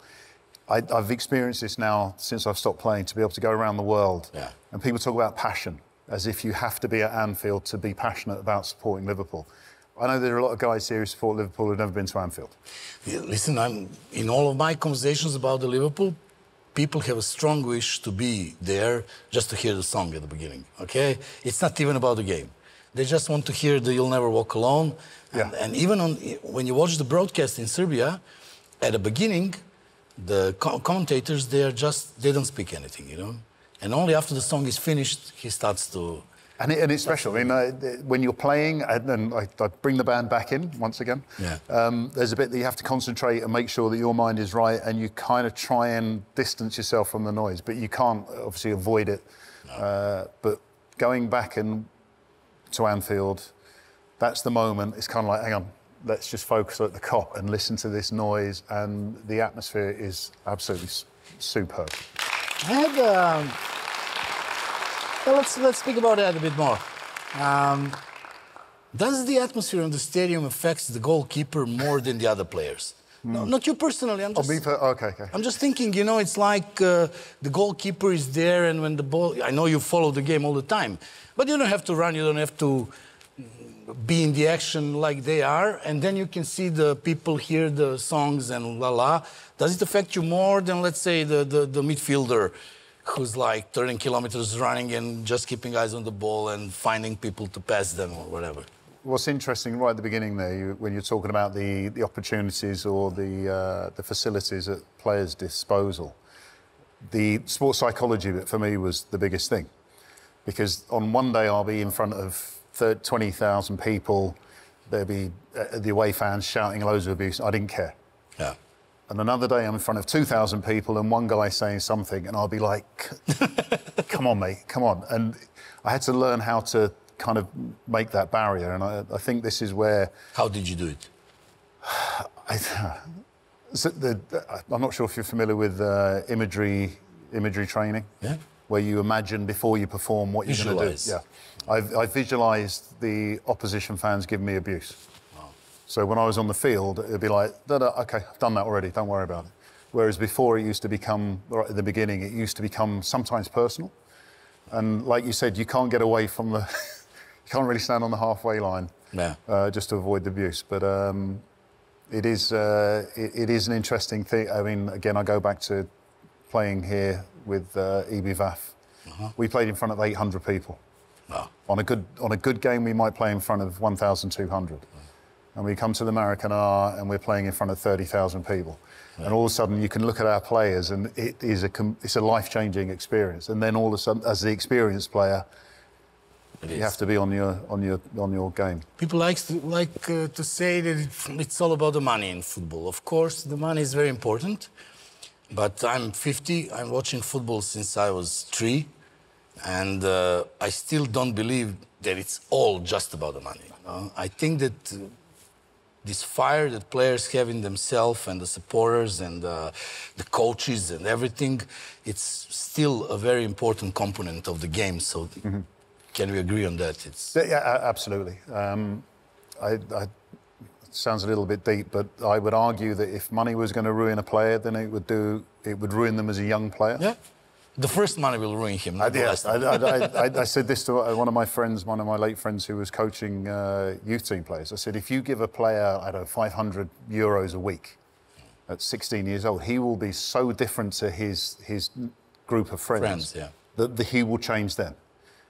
I've experienced this now since I've stopped playing, to be able to go around the world. Yeah. And people talk about passion, as if you have to be at Anfield to be passionate about supporting Liverpool. I know there are a lot of guys here who support Liverpool who've never been to Anfield. Yeah, listen, in all of my conversations about the Liverpool, people have a strong wish to be there just to hear the song at the beginning, OK? It's not even about the game. They just want to hear the You'll Never Walk Alone. And even when you watch the broadcast in Serbia, at the beginning, the commentators, they don't speak anything, you know? And only after the song is finished, he starts to... And it's special. I mean, when you're playing, and I bring the band back in once again, there's a bit that you have to concentrate and make sure that your mind is right, and you kind of try and distance yourself from the noise, but you can't obviously avoid it. No. But going back to Anfield, that's the moment. It's kind of like, hang on, let's just focus at the Kop and listen to this noise, and the atmosphere is absolutely superb. Well, let's speak about that a bit more. Does the atmosphere in the stadium affect the goalkeeper more than the other players? No, not you personally. I'm just thinking, you know, it's like the goalkeeper is there, and when the ball... I know you follow the game all the time, but you don't have to run, you don't have to be in the action like they are, and then you can see the people hear the songs and la-la. Does it affect you more than, let's say, the midfielder who's like 30 kilometers running and just keeping eyes on the ball and finding people to pass them or whatever? What's interesting right at the beginning there, when you're talking about the opportunities or the facilities at players' disposal, the sports psychology bit for me was the biggest thing. Because on one day I'll be in front of 20,000 people, there'll be the away fans shouting loads of abuse. I didn't care. Yeah. And another day I'm in front of 2,000 people and one guy saying something and I'll be like, come on, mate, come on. And I had to learn how to kind of make that barrier. And I think this is where... How did you do it? I'm not sure if you're familiar with imagery training. Yeah. Where you imagine before you perform what you're going to do. Yeah. I visualised the opposition fans giving me abuse. So when I was on the field, it'd be like, OK, I've done that already, don't worry about it. Whereas before, it used to become, right at the beginning, it used to become sometimes personal. And like you said, you can't get away from the... you can't really stand on the halfway line just to avoid the abuse. But it is an interesting thing. I mean, again, I go back to playing here with EBVAF. We played in front of 800 people. Wow. On a good game, we might play in front of 1,200. And we come to the American R and we're playing in front of 30,000 people. And all of a sudden you can look at our players and it's a life-changing experience. And then all of a sudden, as the experienced player, you have to be on your game. People like to say that it's all about the money in football. Of course, the money is very important. But I'm 50, I'm watching football since I was 3. And I still don't believe that it's all just about the money. I think that this fire that players have in themselves and the supporters and the coaches and everything, it's still a very important component of the game. So can we agree on that? Yeah, absolutely. It sounds a little bit deep, but I would argue that if money was going to ruin a player, then it would ruin them as a young player. Yeah. The first money will ruin him. Yes, I said this to one of my friends, one of my late friends who was coaching youth team players. I said, if you give a player, I don't know, 500 euros a week at 16 years old, he will be so different to his group of friends that he will change them.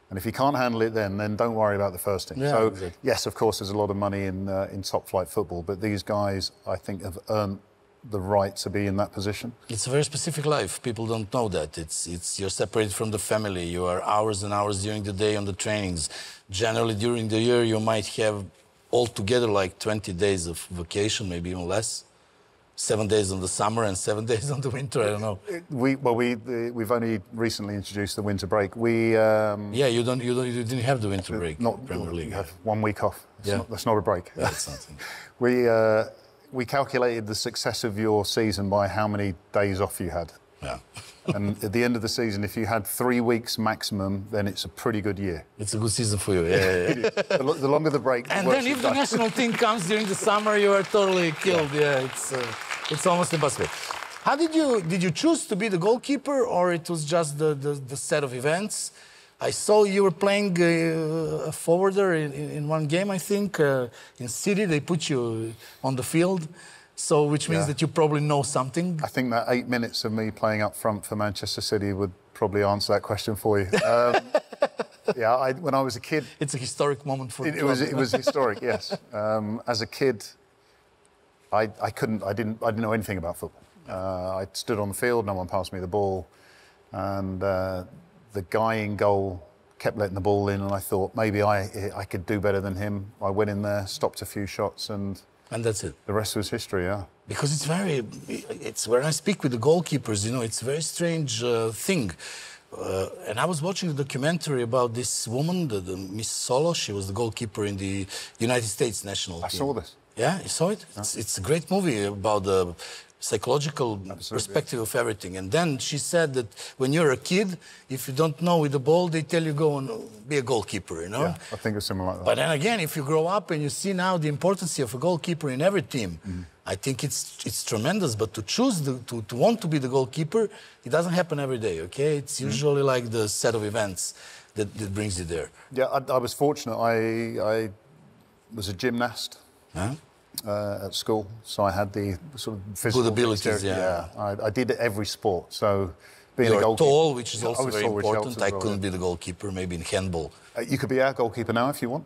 And if he can't handle it then don't worry about the first team. Yeah, so, exactly. Yes, of course, there's a lot of money in top-flight football, but these guys, I think, have earned the right to be in that position. It's a very specific life. People don't know that. You're separated from the family. You are hours and hours during the day on the trainings. Generally, during the year, you might have altogether like 20 days of vacation, maybe even less. 7 days on the summer and 7 days on the winter. I don't know. We've only recently introduced the winter break. Yeah, you didn't have the winter break. Not Premier League. You have 1 week off. That's not a break. Yeah, that's something. We calculated the success of your season by how many days off you had. Yeah. And at the end of the season, if you had 3 weeks maximum, then it's a pretty good year. It's a good season for you, yeah. The longer the break, and then if the national team comes during the summer, you are totally killed. Yeah, it's almost impossible. How did you choose to be the goalkeeper, or it was just the set of events? I saw you were playing a forwarder in one game, I think, in City. They put you on the field, so which means that you probably know something. I think that 8 minutes of me playing up front for Manchester City would probably answer that question for you. When I was a kid, it's a historic moment for it was historic, yes. As a kid, I didn't know anything about football. I stood on the field, no one passed me the ball, and the guy in goal kept letting the ball in, and I thought maybe I could do better than him. I went in there, stopped a few shots, and that's it. The rest was history, yeah. Because it's when I speak with the goalkeepers, it's a very strange thing. And I was watching a documentary about this woman, the Miss Solo. She was the goalkeeper in the United States national team. I saw this. Yeah, you saw it? Yeah. It's a great movie about the psychological perspective of everything. And then she said that when you're a kid, if you don't know with the ball, they tell you go and be a goalkeeper, Yeah, I think it's similar like that. But then again, if you grow up and you see now the importance of a goalkeeper in every team, I think it's tremendous. But to choose, to want to be the goalkeeper, it doesn't happen every day, okay? It's usually like the set of events that brings you there. Yeah, I was fortunate. I was a gymnast. At school, so I had the sort of physical good abilities. Yeah, I did every sport. So being You're a goalkeeper, tall, which is also very important. I couldn't be the goalkeeper. Maybe in handball. You could be our goalkeeper now if you want.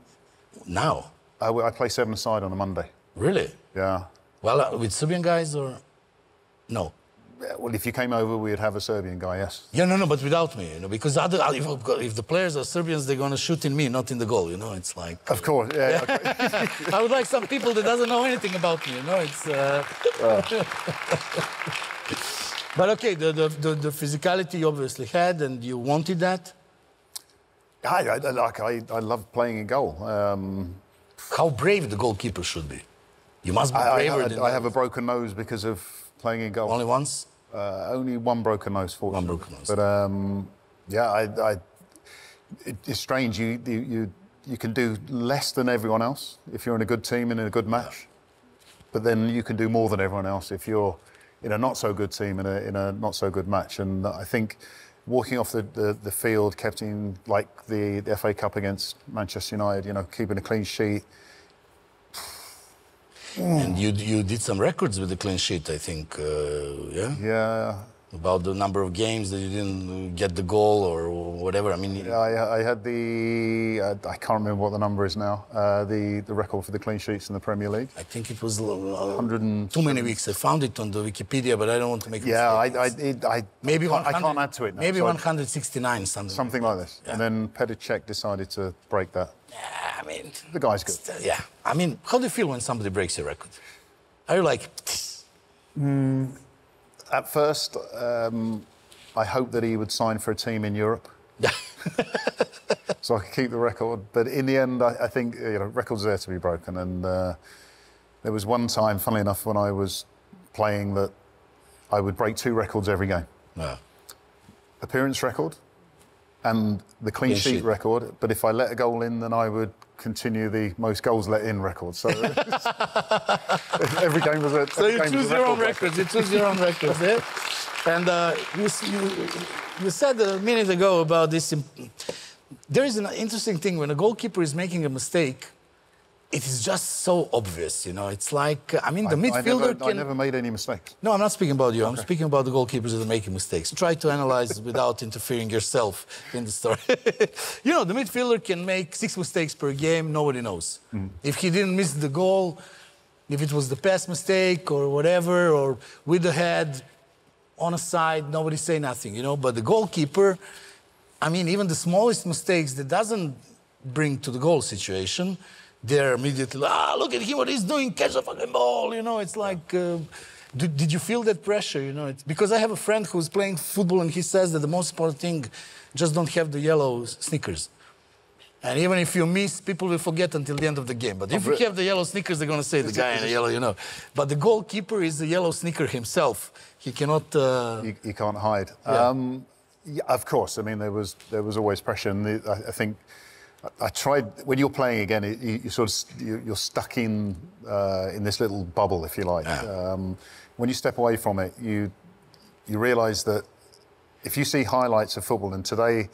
Now? I play 7-a-side on a Monday. Really? Yeah. Well, with Serbian guys or no? Well, if you came over, we'd have a Serbian guy, yes. Yeah, no, but without me, you know, because if the players are Serbians, they're going to shoot in me, not in the goal, you know, it's like... Of course, yeah. I would like some people that doesn't know anything about me, you know, it's... But okay, the physicality you obviously had, and you wanted that? I love playing in goal. How brave the goalkeeper should be. You must be braver than I have a broken nose because of playing in goal. Only once? Only one broken nose, fortunately. One broken nose. But yeah, it's strange. You can do less than everyone else if you're in a good team and in a good match. But then you can do more than everyone else if you're in a not so good team in a not so good match. And I think walking off the field, captaining like the FA Cup against Manchester United, you know, keeping a clean sheet. And you did some records with the clean sheet, I think, yeah? Yeah. About the number of games that you didn't get the goal or whatever. I mean, yeah, I had I can't remember what the number is now. The record for the clean sheets in the Premier League. I think it was 100 too many weeks. I found it on the Wikipedia, but I don't want to make a mistake. I can't add to it now. Maybe 169, something like this. Yeah. And then Petr decided to break that. Yeah, I mean, the guy's good. Yeah, I mean, how do you feel when somebody breaks your record? Are you like? At first, I hoped that he would sign for a team in Europe, so I could keep the record. But in the end, I think records are there to be broken. And there was one time, funnily enough, when I was playing that I would break 2 records every game: appearance record and the clean sheet record. But if I let a goal in, then I would continue the most goals let in record. So every game was a So you choose your own records. You choose your own records, yeah? And you said a minute ago about this. There is an interesting thing when a goalkeeper is making a mistake. It is just so obvious, you know. It's like, I mean, the midfielder I never made any mistakes. No, I'm not speaking about you. I'm speaking about the goalkeepers that are making mistakes. Try to analyze without interfering yourself in the story. You know, the midfielder can make 6 mistakes per game. Nobody knows. If he didn't miss the goal, if it was the pass mistake or whatever, or with the head on a side, nobody say nothing, you know. But the goalkeeper, I mean, even the smallest mistakes that doesn't bring to the goal situation, they're immediately, look at him, what he's doing, catch the fucking ball, you know, it's like, did you feel that pressure, you know? It's because I have a friend who's playing football and he says that the most important thing, just don't have the yellow sneakers. And even if you miss, people will forget until the end of the game. But if you have the yellow sneakers, they're going to say the guy in the yellow, you know. But the goalkeeper is the yellow sneaker himself. He cannot... He can't hide. Yeah. Yeah, of course, I mean, there was always pressure. And I think... I tried, when you're playing again, you're stuck in this little bubble, if you like. Yeah. When you step away from it, you realise that if you see highlights of football, and today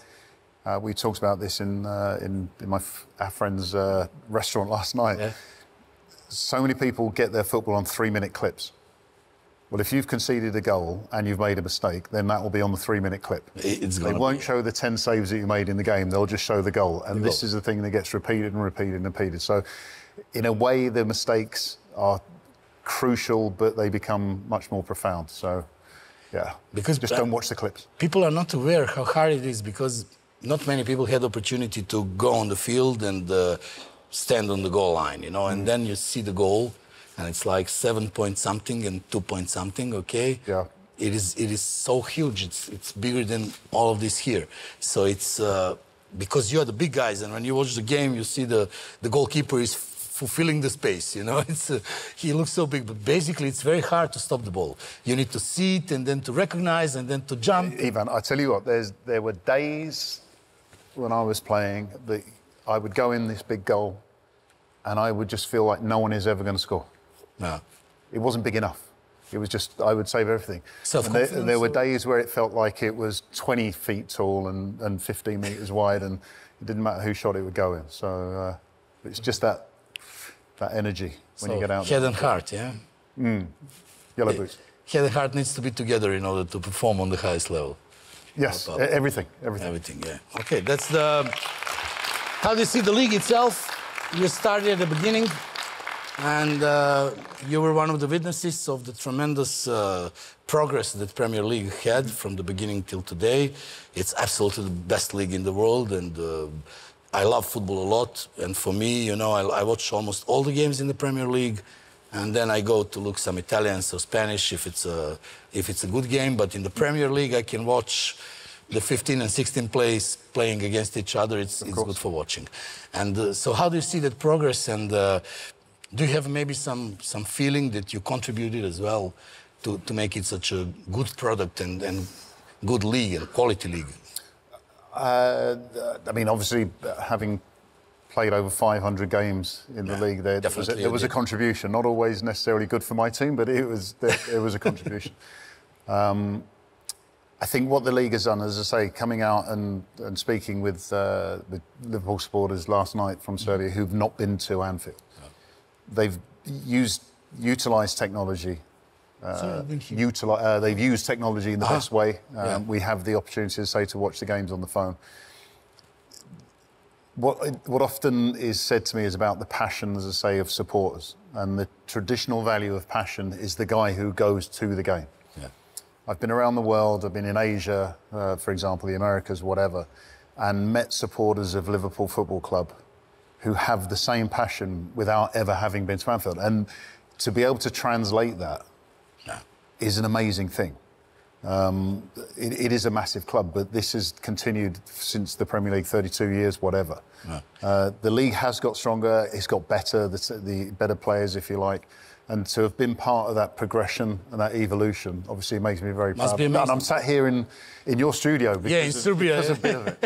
we talked about this in our friend's restaurant last night. Yeah. So many people get their football on 3-minute clips. Well, if you've conceded a goal and you've made a mistake, then that will be on the 3-minute clip. They won't show the 10 saves that you made in the game. They'll just show the goal. And this is the thing that gets repeated and repeated and repeated. So, in a way, the mistakes are crucial, but they become much more profound. So, yeah, because just don't watch the clips. People are not aware how hard it is because not many people had the opportunity to go on the field and stand on the goal line, you know, and then you see the goal. And it's like 7 point something and 2 point something, okay? Yeah. It is so huge. It's bigger than all of this here. So it's because you are the big guys, and when you watch the game, you see the goalkeeper is fulfilling the space. You know, he looks so big, but basically it's very hard to stop the ball. You need to see it and then to recognize and then to jump. Ivan, I tell you what, there were days when I was playing that I would go in this big goal, and I would just feel like no one is ever going to score. No. It wasn't big enough. It was just, I would save everything. Self-confidence. And there were days where it felt like it was 20 feet tall and 15 metres wide, and it didn't matter who shot, it would go in. So it's just that energy when you get out there. Head and heart, yeah? Yellow boots. Head and heart needs to be together in order to perform on the highest level. Yes, everything. Everything, yeah. Okay, that's the... How do you see the league itself? You started at the beginning. And you were one of the witnesses of the tremendous progress that Premier League had from the beginning till today. It's absolutely the best league in the world, and I love football a lot. And for me, you know, I watch almost all the games in the Premier League, and then I go to look some Italian or Spanish if it's a good game. But in the Premier League, I can watch the 15 and 16 playing against each other. It's good for watching. And so how do you see that progress? And do you have maybe some feeling that you contributed as well to make it such a good product and good league and quality league? I mean, obviously, having played over 500 games in the league, there was a contribution. Not always necessarily good for my team, but it was a contribution. I think what the league has done, as I say, coming out and speaking with Liverpool supporters last night from Serbia who've not been to Anfield, they've utilised technology. They've used technology in the best way. We have the opportunity, to watch the games on the phone. What often is said to me is about the passion, as I say, of supporters. And the traditional value of passion is the guy who goes to the game. Yeah. I've been around the world. I've been in Asia, for example, the Americas, whatever, and met supporters of Liverpool Football Club who have the same passion without ever having been to Anfield. And to be able to translate that is an amazing thing. It is a massive club, but this has continued since the Premier League, 32 years, whatever. The league has got stronger, it's got better, the better players, if you like. And to have been part of that progression and that evolution, obviously, makes me very proud. And I'm sat here in your studio because of a bit of it.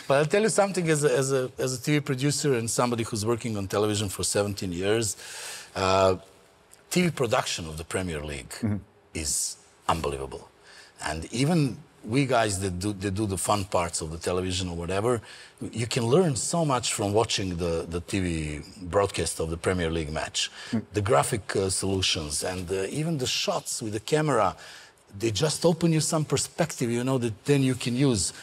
But I'll tell you something, as a TV producer and somebody who's working on television for 17 years, TV production of the Premier League is unbelievable. And even we guys that do the fun parts of the television or whatever, you can learn so much from watching the TV broadcast of the Premier League match. The graphic solutions and even the shots with the camera, they just open you some perspective, you know, that then you can use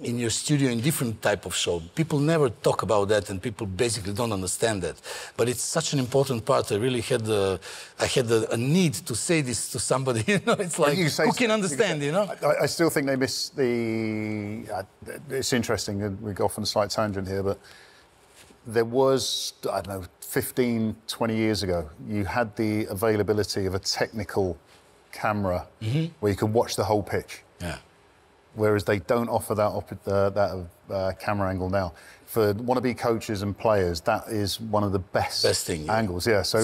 in your studio in different type of show. People never talk about that, and people basically don't understand that. But it's such an important part. I really had a need to say this to somebody. You know, it's like who can understand? You know, I still think they miss the. It's interesting, and we go off on a slight tangent here, but there was, I don't know, 15, 20 years ago, you had the availability of a technical camera where you could watch the whole pitch. Yeah. Whereas they don't offer that camera angle now. For wannabe coaches and players, that is one of the best angles. Yeah, so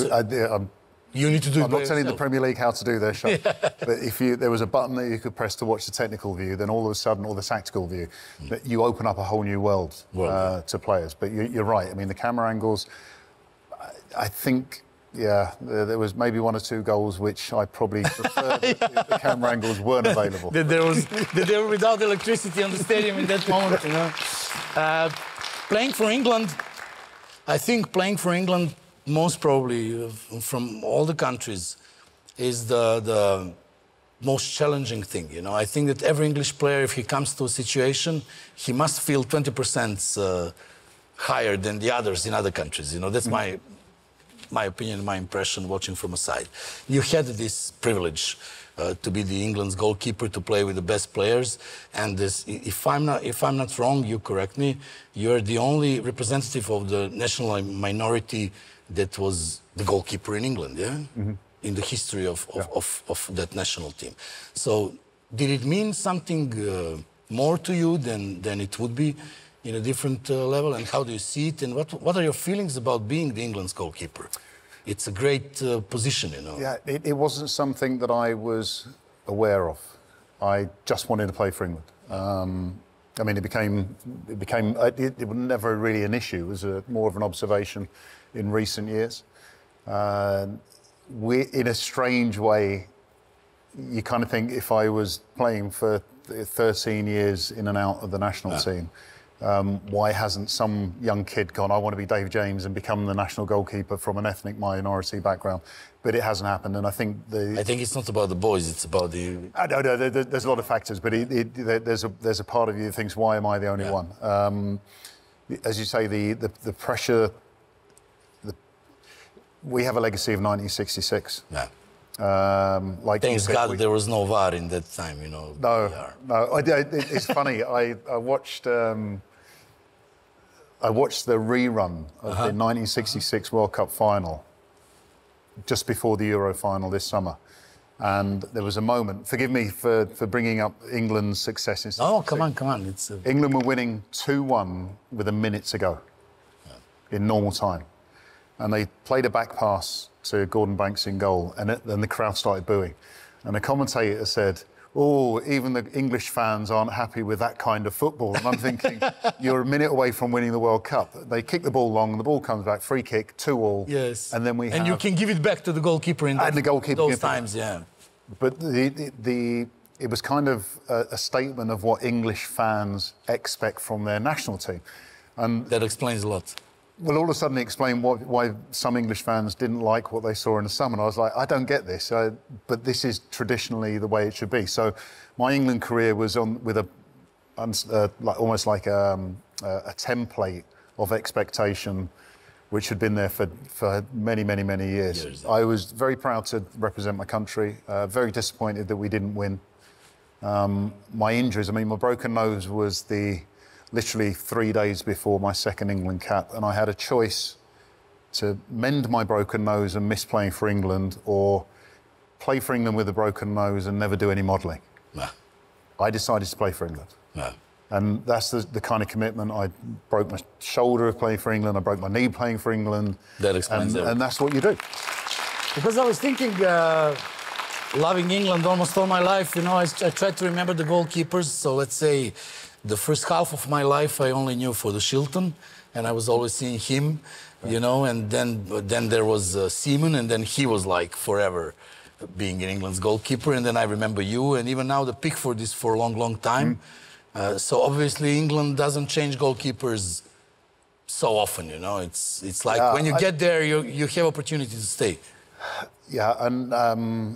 you need to do. I'm not telling the Premier League how to do their show, but if there was a button that you could press to watch the technical view, then all of a sudden, or the tactical view, you open up a whole new world to players. But you're right. I mean, the camera angles, I think. Yeah, there was maybe one or two goals which I probably preferred if the camera angles weren't available. They were without electricity on the stadium in that moment, you know. Playing for England, I think playing for England, most probably from all the countries, is the most challenging thing, you know. I think that every English player, if he comes to a situation, he must feel 20% higher than the others in other countries, you know. That's my opinion, my impression, watching from a side. You had this privilege to be the England's goalkeeper, to play with the best players, and if I'm not wrong, you correct me, you're the only representative of the national minority that was the goalkeeper in England, yeah? In the history of that national team. So did it mean something more to you than it would be in a different level, and how do you see it, and what are your feelings about being the England's goalkeeper? It's a great position, you know. Yeah, it wasn't something that I was aware of. I just wanted to play for England. I mean, it was never really an issue. It was more of an observation in recent years. In a strange way, you kind of think if I was playing for 13 years in and out of the national team, why hasn't some young kid gone, I want to be Dave James, and become the national goalkeeper from an ethnic minority background? But it hasn't happened, and I think it's not about the boys, it's about the... No, there's a lot of factors, but there's a part of you that thinks, why am I the only one? As you say, the pressure... we have a legacy of 1966. Yeah. Like Thanks God there was no VAR in that time, you know. No. It's funny. I watched the rerun of the 1966 World Cup final just before the Euro final this summer. And there was a moment, forgive me for bringing up England's success in 66. Oh, come on. England were winning 2-1 with a minute to go in normal time. And they played a back pass to Gordon Banks in goal, and then the crowd started booing. And the commentator said, oh, even the English fans aren't happy with that kind of football. And I'm thinking, you're a minute away from winning the World Cup. They kick the ball long, the ball comes back, free kick, 2-2. Yes. And then we And you can give it back to the goalkeeper in those times, yeah. But it was kind of a statement of what English fans expect from their national team. And that explains a lot. Well, all of a sudden it explained why some English fans didn't like what they saw in the summer. And I was like, I don't get this, but this is traditionally the way it should be. So my England career was with almost like a template of expectation, which had been there for many, many, many years. I was very proud to represent my country, very disappointed that we didn't win. My injuries, I mean, my broken nose was literally 3 days before my second England cap, and I had a choice to mend my broken nose and miss playing for England, or play for England with a broken nose and never do any modelling. No. I decided to play for England. No. And that's the kind of commitment. I broke my shoulder of playing for England, I broke my knee playing for England. That explains it. And that's what you do. Because I was thinking, loving England almost all my life, you know, I tried to remember the goalkeepers, so let's say the first half of my life I only knew for the Shilton, and I was always seeing him, you know, and then there was Seaman, and then he was like forever being in England's goalkeeper, and then I remember you, and even now the Pickford is for a long, long time. So obviously England doesn't change goalkeepers so often, you know. It's like when you get there, you have opportunity to stay. Yeah, and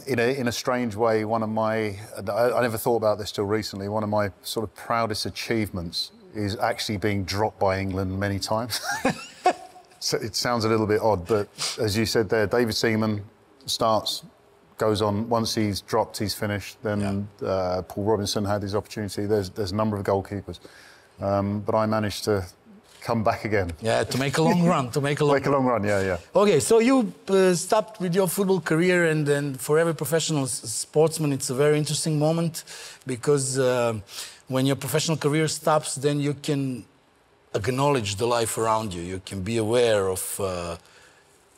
in a strange way, one of my, I never thought about this till recently, one of my sort of proudest achievements is actually being dropped by England many times. So it sounds a little bit odd, but as you said there, David Seaman starts, goes on, once he's dropped, he's finished. Then Paul Robinson had his opportunity. There's a number of goalkeepers. But I managed to come back again. Yeah, to make a long run, to make a long run, yeah. Okay, so you stopped with your football career, and then for every professional sportsman, it's a very interesting moment, because when your professional career stops, then you can acknowledge the life around you. You can be aware of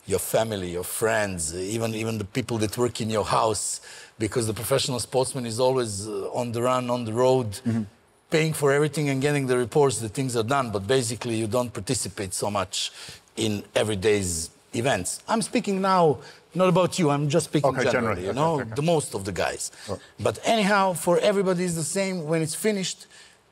your family, your friends, even the people that work in your house, because the professional sportsman is always on the run, on the road, paying for everything and getting the reports that things are done, but basically you don't participate so much in everyday's events. I'm speaking now not about you, I'm just speaking generally, you know, the most of the guys. Right. But anyhow, for everybody it's the same. When it's finished,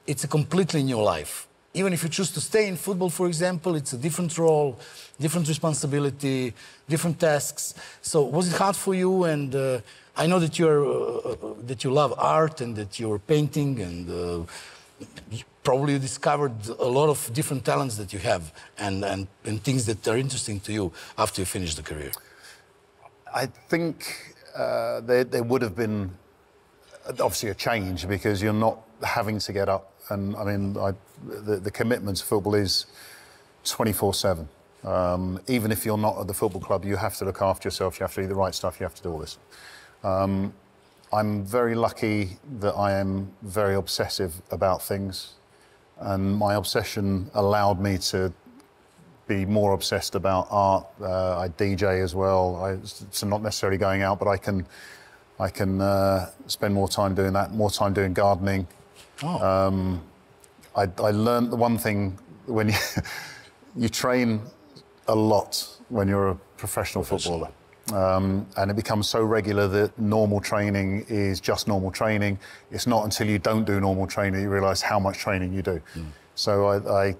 it's a completely new life. Even if you choose to stay in football, for example, it's a different role, different responsibility, different tasks. So was it hard for you? And I know that you love art and that you're painting, and probably you discovered a lot of different talents that you have and things that are interesting to you after you finish the career. I think there would have been obviously a change, because you're not having to get up. And I mean, the commitment to football is 24/7. Even if you're not at the football club, you have to look after yourself, you have to eat the right stuff, you have to do all this. I'm very lucky that I am very obsessive about things, and my obsession allowed me to be more obsessed about art. I DJ as well, so not necessarily going out, but I can spend more time doing that, more time doing gardening. Oh. I learned the one thing, when you train a lot when you're a professional footballer, and it becomes so regular that normal training is just normal training. It's not until you don't do normal training you realise how much training you do. So I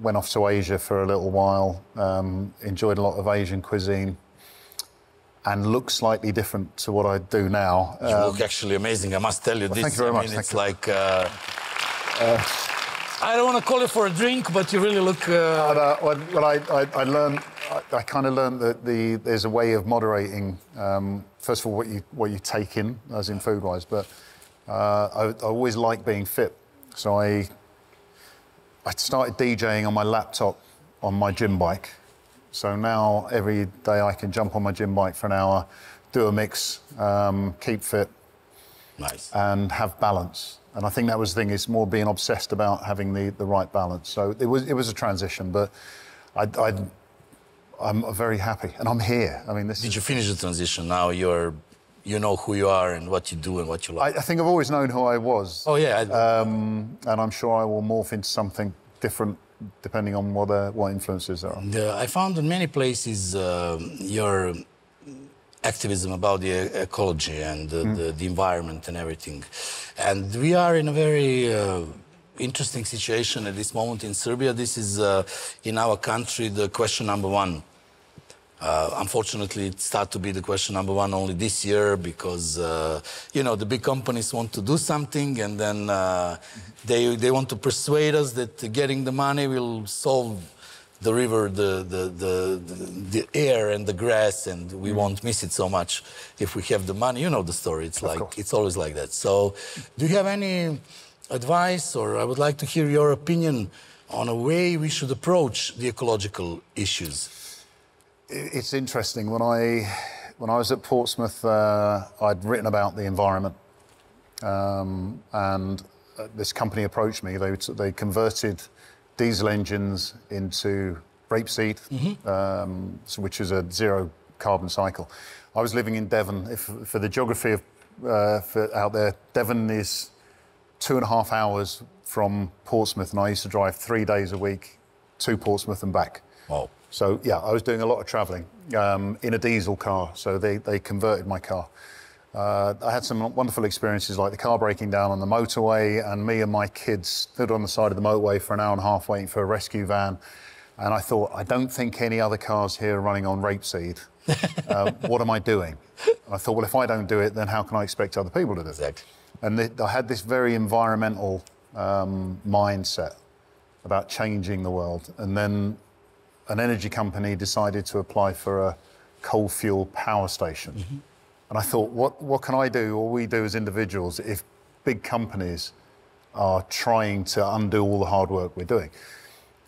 went off to Asia for a little while, enjoyed a lot of Asian cuisine, and look slightly different to what I do now. You look actually amazing, I must tell you. Well, thank you very much. It's like... I don't want to call it for a drink, but you really look... I learned... I kind of learned that there's a way of moderating, first of all, what you take in, as in food-wise, but I always like being fit. So I started DJing on my laptop on my gym bike. So now every day I can jump on my gym bike for an hour, do a mix, keep fit, nice, and have balance. And I think that was the thing, it's more being obsessed about having the right balance. So it was a transition, but I'm very happy, and I'm here. I mean, Did you finish the transition? Now you know who you are and what you do and what you like. I think I've always known who I was. Oh yeah. And I'm sure I will morph into something different depending on what influences there are. I found in many places your activism about the ecology and the environment and everything. And we are in a very interesting situation at this moment in Serbia. This is, in our country, the question number one. Unfortunately, it started to be the question number one only this year because, you know, the big companies want to do something and then they want to persuade us that getting the money will solve the river, the air and the grass, and we won't miss it so much if we have the money. You know the story. It's like, it's always like that. So do you have any advice, or I would like to hear your opinion on a way we should approach the ecological issues? It's interesting. When I was at Portsmouth, I'd written about the environment, and this company approached me. They converted diesel engines into rapeseed, which is a zero carbon cycle. I was living in Devon. For the geography of out there, Devon is 2.5 hours from Portsmouth, and I used to drive 3 days a week to Portsmouth and back. Wow. So, yeah, I was doing a lot of travelling in a diesel car, so they converted my car. I had some wonderful experiences, like the car breaking down on the motorway, and me and my kids stood on the side of the motorway for an hour and a half waiting for a rescue van. And I thought, I don't think any other cars here are running on rapeseed. What am I doing? And I thought, well, if I don't do it, then how can I expect other people to do it? Exactly. And I had this very environmental mindset about changing the world. And then an energy company decided to apply for a coal fuel power station. And I thought, what can I do, or we do as individuals, if big companies are trying to undo all the hard work we're doing?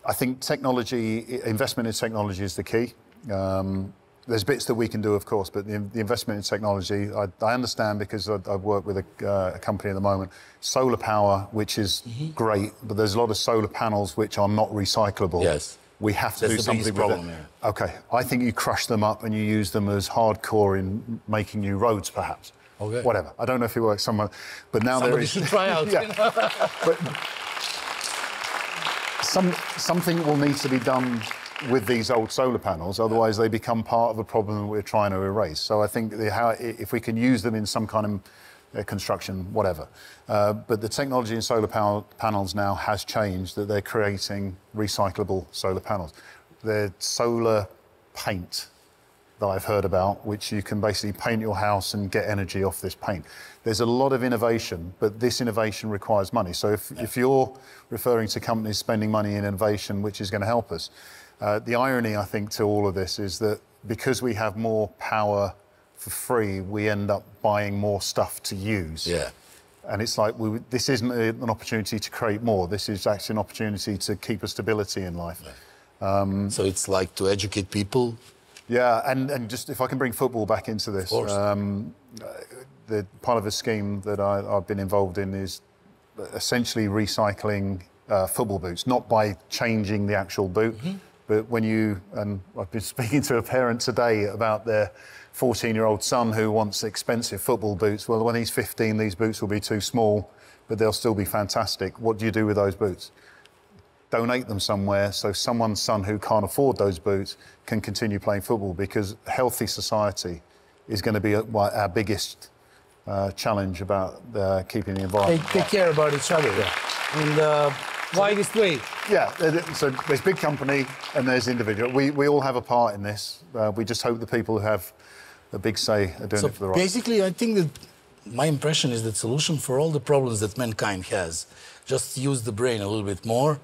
I think technology, investment in technology is the key. There's bits that we can do, of course, but the investment in technology, I understand because I work with a company at the moment. Solar power, which is great, but there's a lot of solar panels which are not recyclable. Yes. We have to do something with it. Yeah. Okay, I think you crush them up and you use them as hardcore in making new roads, perhaps. Okay. Whatever. I don't know if it works somewhere, but now somebody should try out. But something will need to be done with these old solar panels, otherwise they become part of a problem that we're trying to erase. So I think if we can use them in some kind of construction, whatever. But the technology in solar panels now has changed, that they're creating recyclable solar panels. They're solar paint that I've heard about, which you can basically paint your house and get energy off this paint. There's a lot of innovation, but this innovation requires money. So if you're referring to companies spending money in innovation, which is going to help us, the irony, I think, to all of this is that because we have more power for free, we end up buying more stuff to use. Yeah. And it's like, this isn't an opportunity to create more. This is actually an opportunity to keep a stability in life. Yeah. So it's like to educate people. Yeah, and just if I can bring football back into this. Of course. The part of a scheme that I've been involved in is essentially recycling football boots, not by changing the actual boot, but when and I've been speaking to a parent today about their 14-year-old son who wants expensive football boots. Well, when he's 15, these boots will be too small, but they'll still be fantastic. What do you do with those boots? Donate them somewhere so someone's son who can't afford those boots can continue playing football, because a healthy society is going to be our biggest challenge about keeping the environment. They take care about each other. Yeah. And widest way. Yeah, so there's big company and there's individual. We all have a part in this. We just hope the people who have a big say are doing it for the right. Basically, I think that my impression is that solution for all the problems that mankind has just use the brain a little bit more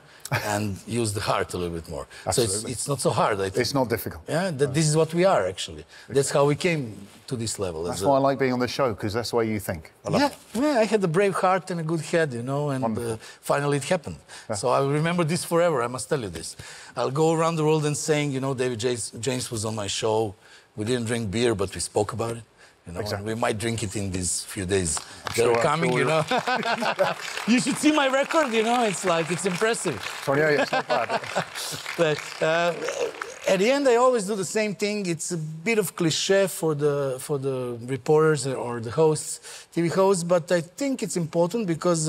and use the heart a little bit more. Absolutely. So it's not so hard, I think. It's not difficult. Yeah, this is what we are, actually. That's how we came to this level. That's why I like being on the show, because that's the way you think. I had a brave heart and a good head, you know, and finally it happened. Yeah. So I will remember this forever, I must tell you this. I'll go around the world and saying, you know, David James was on my show. We didn't drink beer, but we spoke about it. You know, and we might drink it in these few days that are coming, you know. You should see my record, you know. It's like, it's impressive. 28, it's not bad. But at the end, I always do the same thing. It's a bit of cliche for the reporters or the hosts, TV hosts, but I think it's important because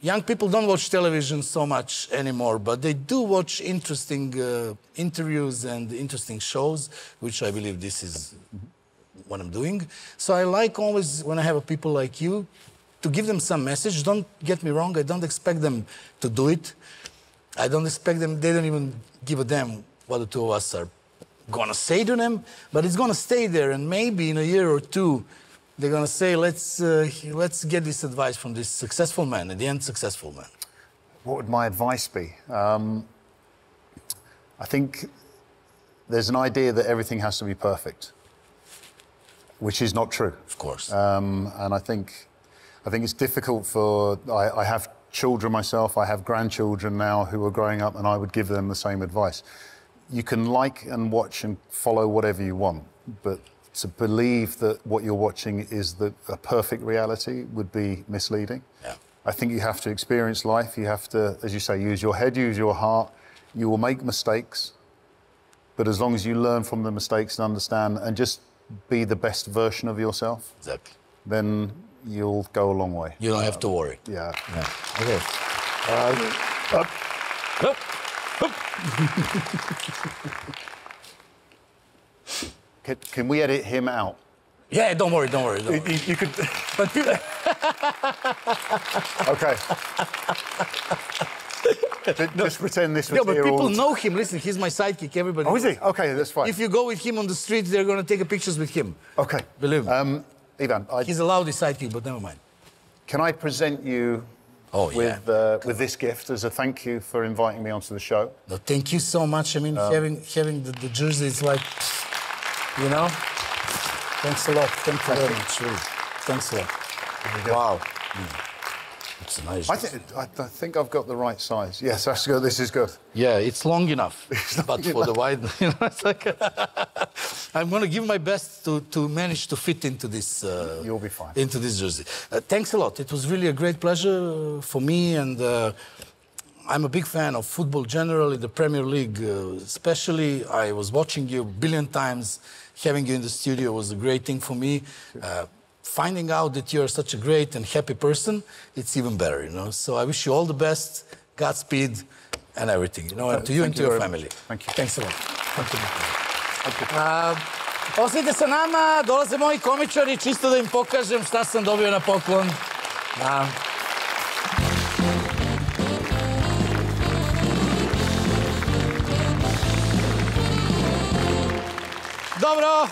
young people don't watch television so much anymore, but they do watch interesting interviews and interesting shows, which I believe this is what I'm doing. So I like always, when I have people like you, to give them some message. Don't get me wrong, I don't expect them to do it. I don't expect them, they don't even give a damn what the two of us are gonna say to them, but it's gonna stay there, and maybe in a year or two, they're gonna say, let's get this advice from this successful man, at the end, successful man. What would my advice be? I think there's an idea that everything has to be perfect, which is not true. Of course. And I think it's difficult for... I have children myself, I have grandchildren now who are growing up, and I would give them the same advice. You can like and watch and follow whatever you want, but to believe that what you're watching is a perfect reality would be misleading. Yeah. I think you have to experience life. You have to, as you say, use your head, use your heart. You will make mistakes, but as long as you learn from the mistakes and understand and just be the best version of yourself, exactly, then you'll go a long way. You don't have to worry. Yeah. Okay. Can we edit him out? Yeah, don't worry. You could... Okay. Just pretend this was but people know him. Listen, he's my sidekick. Everybody. Oh, is he? Okay, that's fine. If you go with him on the street, they're going to take pictures with him. Okay. Believe me. Ivan, he's a lousy sidekick, but never mind. Can I present you with this gift as a thank you for inviting me onto the show? No, thank you so much. I mean, having the jersey is like, you know. Thanks a lot. Thank you very much. Really. Thanks a lot. Wow. It's nice. I think I've got the right size. Yes, that's good. This is good. Yeah, it's long enough, but for the wide, you know, it's like I'm going to give my best to manage to fit into this. You'll be fine. Into this jersey. Thanks a lot. It was really a great pleasure for me, and I'm a big fan of football generally, the Premier League especially. I was watching you a billion times. Having you in the studio was a great thing for me. Finding out that you're such a great and happy person, it's even better, you know. So I wish you all the best, Godspeed, and everything, you know, and to you and to your family. Thank you. Thanks a lot. Ostanite sa nama, dolaze moji komičari, čisto da im pokažem šta sam dobio na poklon. Dobro,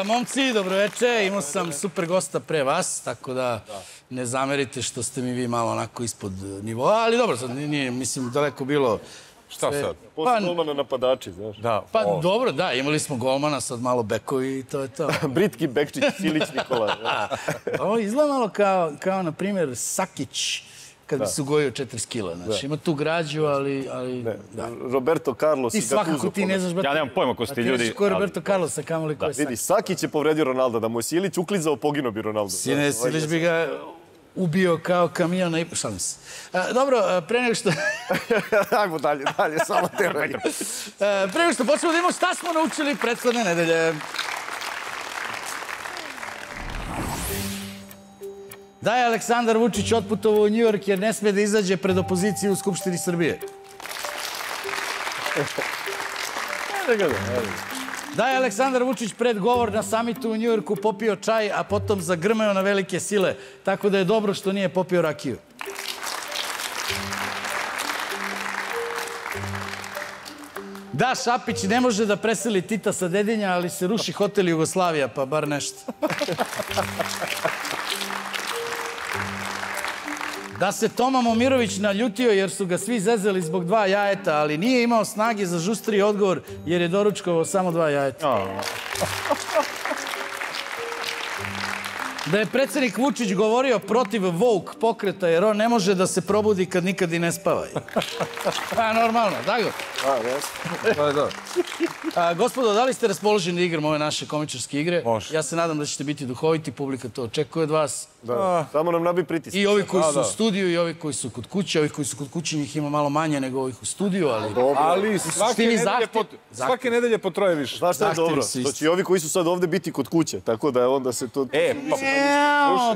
momci, dobro veče. Imao sam super gosta pre vas, tako da ne zamerite što ste mi vi malo onako ispod nivoa, ali dobro, sad nije, mislim, daleko bilo... Šta sad? Posle golmana napadači, znaš? Pa dobro, da, imali smo golmana, sad malo bekovi i to je to. Britki Bekčić, Silić Nikola. Ovo izgleda malo kao, na primjer, Sakić, kad bi se ugojio 40 kila. Znači, ima tu građu, ali... Roberto Carlos i Gattuso. Ti svakako ti ne znaš... Ja nemam pojma ko su ti ljudi. A ti znaš ko je Roberto Carlos, a kamoli ko je Sakić. Vidi, Sakić je povredio Ronalda, da mu je Silić uklizao, poginuo bi Ronaldo. Sine, Silić bi ga ubio kao kamion na... Šalim se. Dobro, pre nego što... Ajmo dalje, samo tebe. Pre nego što počnemo da imamo šta smo naučili prethodne nedelje. Da je Aleksandar Vučić otputovao u Njujork jer ne sme da izađe pred opoziciju u Skupštini Srbije. Da je Aleksandar Vučić pred govor na samitu u Njujorku popio čaj, a potom zagrmeo na velike sile, tako da je dobro što nije popio rakiju. Da, Šapić ne može da preseli Tita sa Dedinja, ali se ruši hotel Jugoslavija, pa bar nešto. Da se Toma Momirović naljutio jer su ga svi zezeli zbog 2 jajeta, ali nije imao snage za žustriji odgovor jer je doručkovao samo 2 jajeta. Da je predsjednik Vučić govorio protiv woke pokreta jer on ne može da se probudi kad nikad i ne spava. Pa, normalno, tako? To je dobro. Gospodo, da li ste raspoloženi da igramo ove naše komičarske igre? Ja se nadam da ćete biti duhoviti, publika to očekuje od vas. Samo nam nabi pritisak. I ovi koji su u studiju i ovi koji su kod kuće. Ovi koji su kod kuće, njih ima malo manje nego ovih u studiju, ali... Ali svake nedelje po 3 više. Znaš šta je dobro? To će i ovi koji su sad ovde biti kod kuće, tako da onda se to...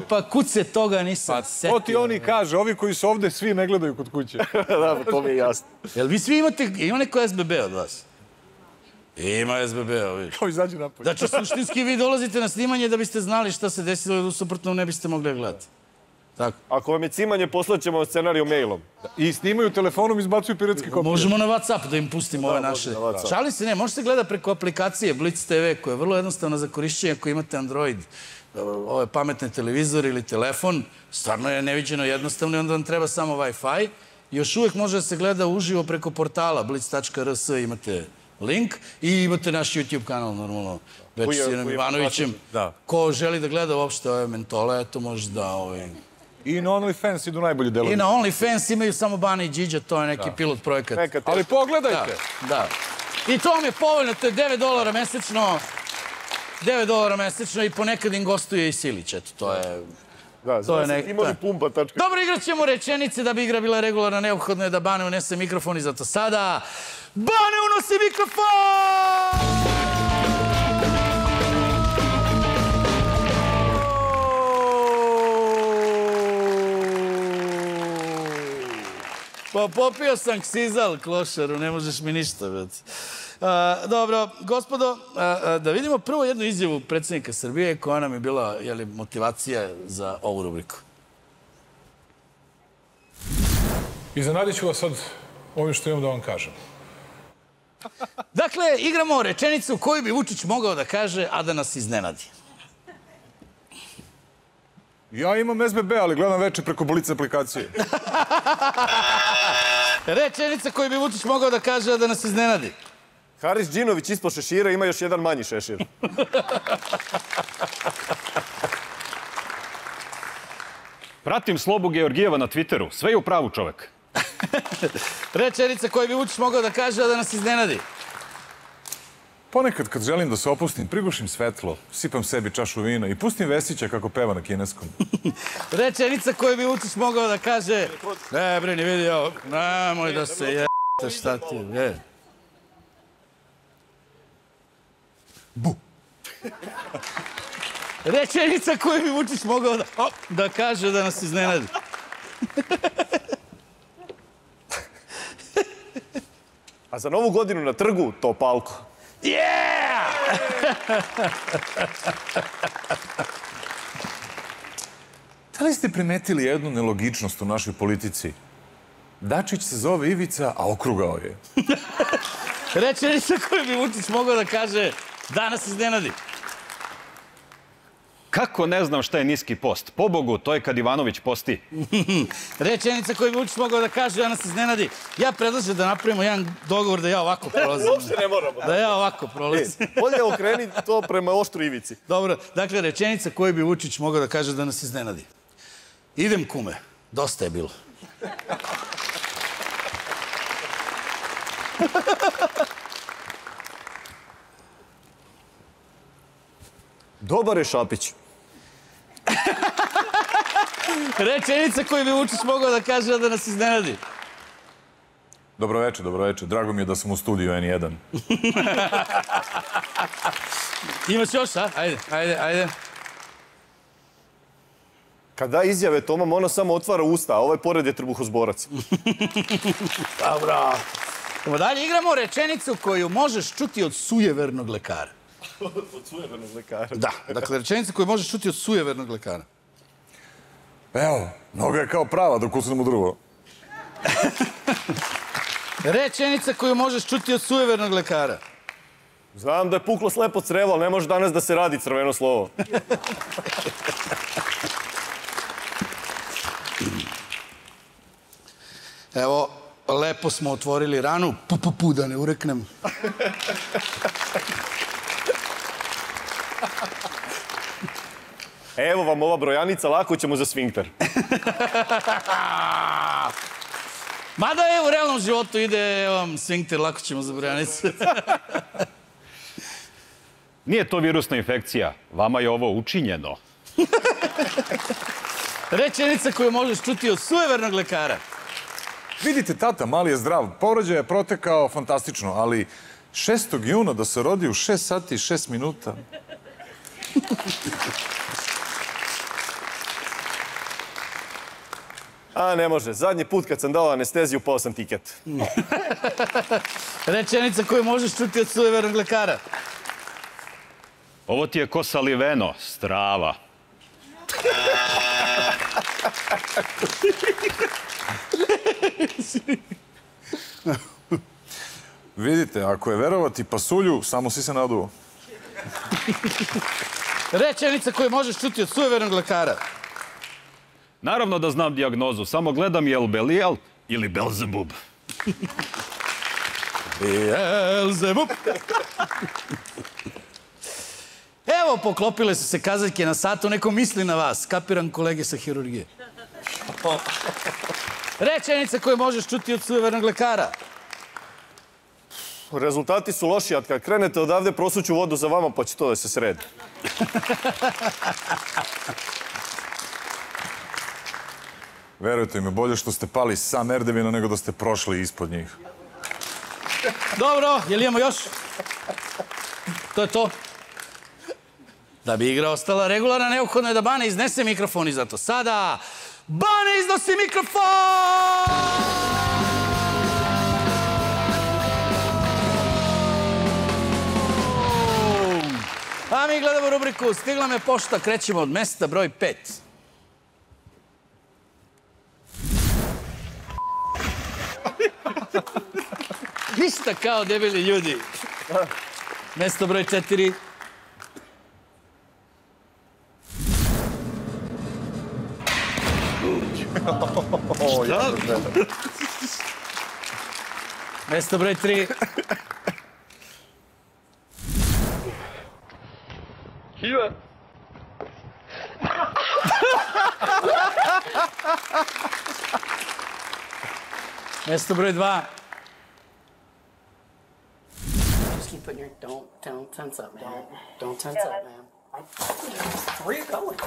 Pa kud se toga nisam setio. To ti oni kaže, ovi koji su ovde svi ne gledaju kod kuće. Da, to mi je jasno. Jel vi svi imate, ima neko SBB od vas? Ima SBB, vidiš. Kao izađi napolje. Znači, suštinski vi dolazite na snimanje da biste znali šta se desilo, jer u suprotnom ne biste mogli gledati. Tako. Ako vam je cimanje, poslaćemo vam scenariju mailom. I snimaju telefonom i izbacuju piratske kopije. Možemo na WhatsApp da im pustimo ove naše. Šali se, ne, može se gleda preko aplikacije Blitz TV, koja je vrlo jednostavna za korišćenje ako imate Android, ove pametne televizor ili telefon. Stvarno je neviđeno jednostavno i onda vam treba samo Wi-Fi. Još uvijek može da se gleda uživo preko portala blitz.rs, imate link i imate naš YouTube kanal, normalno, Veče s Ivanom Ivanovićem. Ko želi da gleda uopšte ove mentole, eto može da... I na OnlyFans idu najbolji delovi. I na OnlyFans imaju samo Bana i Điđa, to je neki pilot projekat. Ali pogledajte! Da. I to vam je povoljno, to je $9 mesečno. $9 mesečno i ponekad im gostuje i Silić, eto, to je... Dobro, igrat ćemo rečenice. Da bi igra bila regularna, neophodno je da Bane unese mikrofon i zato sada... Bane unosi mikrofon! Pa popio sam ksizal, klošaru, ne možeš mi ništa, već. Dobro, gospodo, da vidimo prvo jednu izjavu predsjednika Srbije koja nam je bila motivacija za ovu rubriku. Iznenadit ću vas sad ovim što imam da vam kažem. Dakle, igramo rečenicu koju bi Vučić mogao da kaže, a da nas iznenadi. Ja imam SBB, ali gledam Veče preko Blitz aplikacije. Rečenica koju bi Vučić mogao da kaže, a da nas iznenadi. Haris Džinović ispod šešira ima još jedan manji šešir. Pratim Slobu Georgijeva na Twitteru. Sve je u pravu, čovek. Rečenica koju bi Vučić mogao da kaže, a da nas iznenadi. Ponekad kad želim da se opustim, prigušim svetlo, sipam sebi čašu vina i pustim Vesića kako peva na kineskom. Rečenica koju bi Vučić mogao da kaže... Ne, bre, ni vidio. Nemoj da se jebate, šta ti je. Bu. Rečenica koju bi Vučić mogao da kaže, da nas iznenadi. A za Novu godinu na trgu, to palko. Yeah! Da li ste primetili jednu nelogičnost u našoj politici? Dačić se zove Ivica, a okrugao je. Rečenica koju bi Vučić mogao da kaže, da nas iznenadi. Kako ne znam šta je niski post? Pobogu, to je kad Ivanović posti. Rečenica koju bi Vučić mogao da kaže, da nas iznenadi. Ja predlažem da napravimo jedan dogovor da ja ovako prolazim. Uopšte ne moramo. Da ja ovako prolazim. Bolje okreni to prema oštru Ivici. Dobro, dakle, rečenica koju bi Vučić mogao da kaže, da nas iznenadi. Idem, kume. Dosta je bilo. Dobar je Šapić. Rečenica koju bi Vučić mogao da kaže, da nas iznenadi. Dobroveče, dobroveče. Drago mi je da sam u studiju N1. Imaš još, a? Ajde. Kad da izjave Tomam, ona samo otvara usta, a ovaj pored je trbuhozborac. Dobro. Idemo dalje, igramo rečenicu koju možeš čuti od sujevernog lekara. Od sujevernog lekara? Da, dakle, rečenica koju možeš čuti od sujevernog lekara. Evo, noga je kao prava dok usnem u drvo. Rečenica koju možeš čuti od sujevernog lekara. Znam da je puklo slepo crevo, ali ne može danas da se radi crveno slovo. Evo, lepo smo otvorili ranu, da ne ureknem. Evo vam ova brojanica, lako ćemo za sfinkter. Mada je u realnom životu ide, evo vam sfinkter, lako ćemo za brojanicu. Nije to virusna infekcija, vama je ovo učinjeno. Rečenica koju možeš čuti od sujevernog lekara. Vidite, tata, mali je zdrav. Porođaj je protekao fantastično, ali 6. juna da se rodi u 6 sati i 6 minuta. A, ne može. Zadnji put kad sam dao anesteziju, pao sam tiket. Rečenica koju možeš čuti od sujevernog lekara. Ovo ti je ko saliveno, strava. Vidite, ako je verovati pasulju, samo si se naduo. Rečenica koju možeš čuti od sujevernog lekara. Naravno da znam dijagnozu, samo gledam je li Belijel ili Belzebub. Belzebub. Evo, poklopile su se kazaljke na satu, neko misli na vas. Kapiram kolege sa hirurgije. Rečenica koju možeš čuti od sujevernog lekara. Rezultati su loši, a kad krenete odavde, prosuću vodu za vama, pa će to da se sredi. Verujte mi, bolje što ste pali sa merdevina nego da ste prošli ispod njih. Dobro, jel imamo još? To je to. Da bi igra ostala regularna, neophodno je da Bane iznese mikrofon i zato sada Bane iznosi mikrofon! A mi gledamo rubriku Stigla me pošta, krećemo od mesta broj 5. Ništa kao debeli ljudi. Mesto broj 4. Šta? Mesto broj 3. Hiva. Mesto broj 2. Just keep putting your... Don't tense up, man. Don't tense up, man. Where are you going?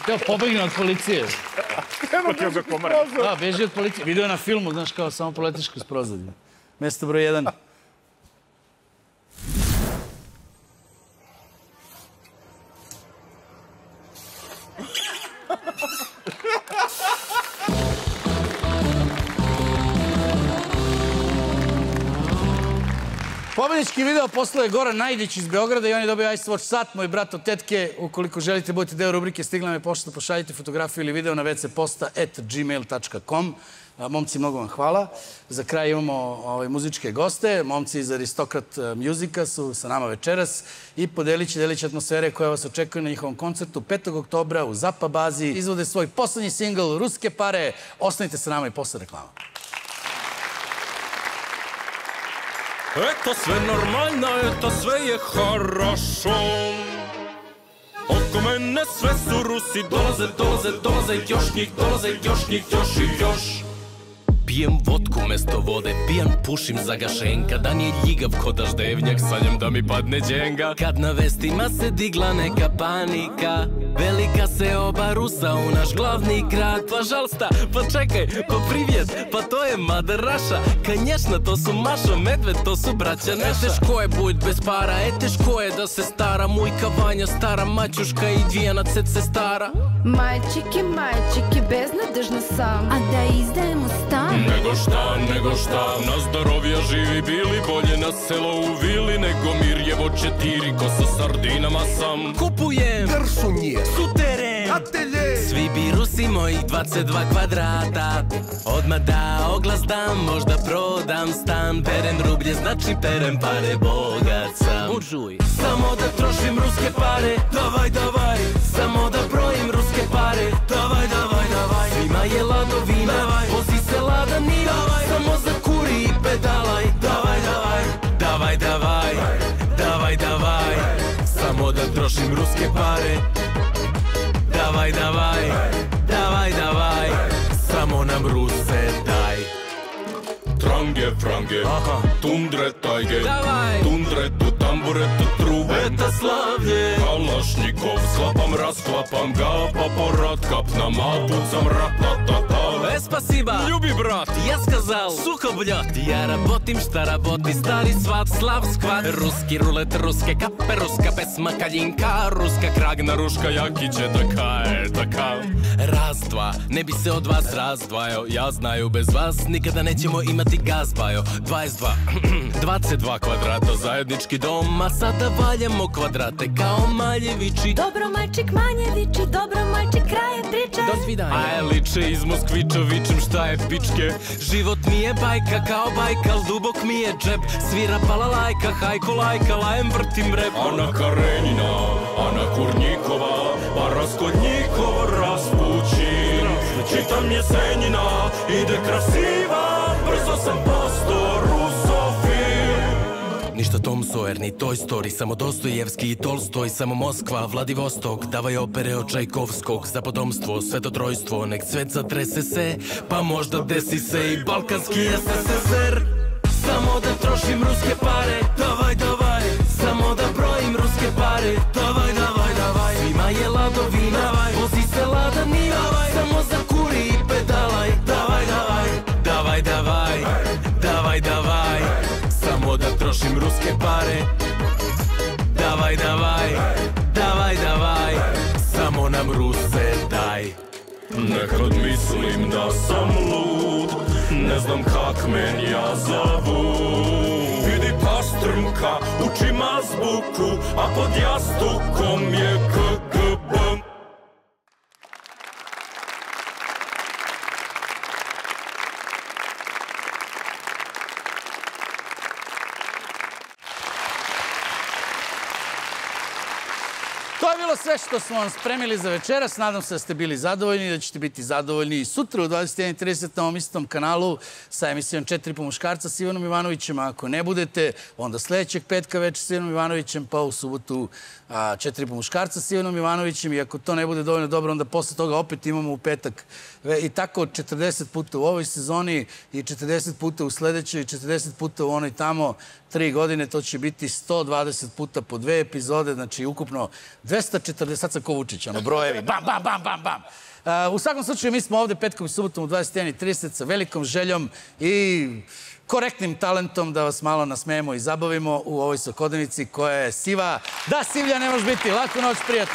Teo pobegne od policije. Htio ga komara. Da, beži od policije. Video na filmu, znaš, kao samo poletiš kroz prozadnje. Mesto broj 1. Pobednički video poslao je Goran Najdić iz Beograda i on je dobio Ice Watch sat, moj brat od tetke. Ukoliko želite budete deo rubrike Stigla me pošta, pošaljite fotografiju ili video na veceposta@gmail.com. Momci, mnogo vam hvala. Za kraj imamo muzičke goste. Momci iz Aristokrat Musika su sa nama večeras i podelit će atmosfere koja vas očekuje na njihovom koncertu 5. oktobra u Zapa bazi. Izvode svoj poslednji singl Ruske pare. Ostanite sa nama i posle reklama. Eto sve normalno, eto sve je хорошо. Oko mene sve su Rusi, dolaze, još njih, još i još. Pijem vodku mesto vode, pijan pušim za gašenka. Dan je ljigav ko daždevnjak, sanjam da mi padne dženga. Kad na vestima se digla neka panika, velika se oba Rusa u naš glavni grad. Pa žalsta, pa čekaj, pa privjet, pa to je Madaraša. Kanješna, to su Mašo, Medved, to su braća Neša. Teško je bujt bez para, teško je da se stara. Mujka Vanja, stara maćuška i Dvijana Cece stara. Majčiki, beznadežno sam, a da izdajemo stan. Nego šta, na zdrovija živi bili, bolje na selo u vili, nego Mirjevo 4, ko sa sardinama sam. Kupujem gršunje, suteren, atelje, svi bi Rusi mojih 22 kvadrata. Odmah da oglas dam, možda prodam stan. Perem rublje, znači perem pare, bogat sam. Buržuj, samo da trošim ruske pare, davaj, samo da brojim ruske pare, davaj. Svima je ladovina, vozi se lada niva, samo zakuri i pedalaj. Davaj, davaj, davaj, davaj, davaj, davaj, samo da trošim ruske pare. Davaj, davaj, davaj, davaj, samo nam Ruse daj. Trange, frange, tundre, tajge, tundre, tu tambure, tu trube, eta slavlje. Kalašnikov, sklapam, rasklapam ga, pa porad kapnam, a pucam ratatata. Spasiba, ljubi brat, я сказал, сука, блядь. Я работим, что работи, старый сват, слав сквад. Русский рулет, русские капе, русская песма, калинка, русская крагна, рушка, jakiće taka. Raz, dva, ne bi se od vas razdvajao, ja znaju bez vas nikada nećemo imati gazbajo. 22, 22 kvadrata, zajednički dom, a sada valjamo kvadrate kao Maljevići. Dobro majčik Manjevići, dobro majčik kraje priče. Do svidanja. A je liče iz Moskvića, vičem šta je pičke. Život mi je bajka kao Bajkal, dubok mi je džep. Svira balalajka, hajko lajka, lajem vrtim rep. Ana Karenina, Ana Kurnikova, pa Raskodnikov Raspućin. Čitam Jesenjina, ide krasiva, brzo sam postao rusofil. Ništa Tom Sawyer, ni Toy Story, samo Dostojevski i Tolstoj, samo Moskva, Vladivostok, davaj opere od Čajkovskog, za potomstvo, svetotrojstvo, nek svet zatrese se, pa možda desi se i balkanski SSSR. Samo da trošim ruske pare, davaj, davaj, samo da brojim ruske pare, davaj, davaj, davaj. Svima je ladovina, vozi se lada niva, samo zakuri i pedalaj, davaj, davaj, davaj, davaj, davaj, davaj, samo da trošim ruske pare. Davaj, davaj, davaj, davaj, samo nam Ruse daj. Nekad mislim da sam lud, ne znam kak men ja zovu. Vidi Pastrmka, učim azbuku, a pod jastukom je KGB. To je bilo sve što smo vam spremili za večeras. Nadam se da ste bili zadovoljni i da ćete biti zadovoljni i sutra u 21:30 na ovom istom kanalu sa emisijom 4 po muškarca s Ivanom Ivanovićem. A ako ne budete, onda sledećeg petka Veče s Ivanom Ivanovićem, pa u subotu 4 po muškarca s Ivanom Ivanovićem. I ako to ne bude dovoljno dobro, onda posle toga opet imamo u petak. I tako 40 puta u ovoj sezoni i 40 puta u sledećoj i 40 puta u onoj tamo 3 godine. To će biti 120 puta po 2 epizode, znači ukupno 240, sad sam ko Vučić, ono, brojevi, bam, bam, bam, bam, bam. U svakom slučaju, mi smo ovde petkom i subotom u 21:30 sa velikom željom i korektnim talentom da vas malo nasmejemo i zabavimo u ovoj svakodnevnici koja je siva. Da, sivlja ne može biti. Laku noć, prijatno.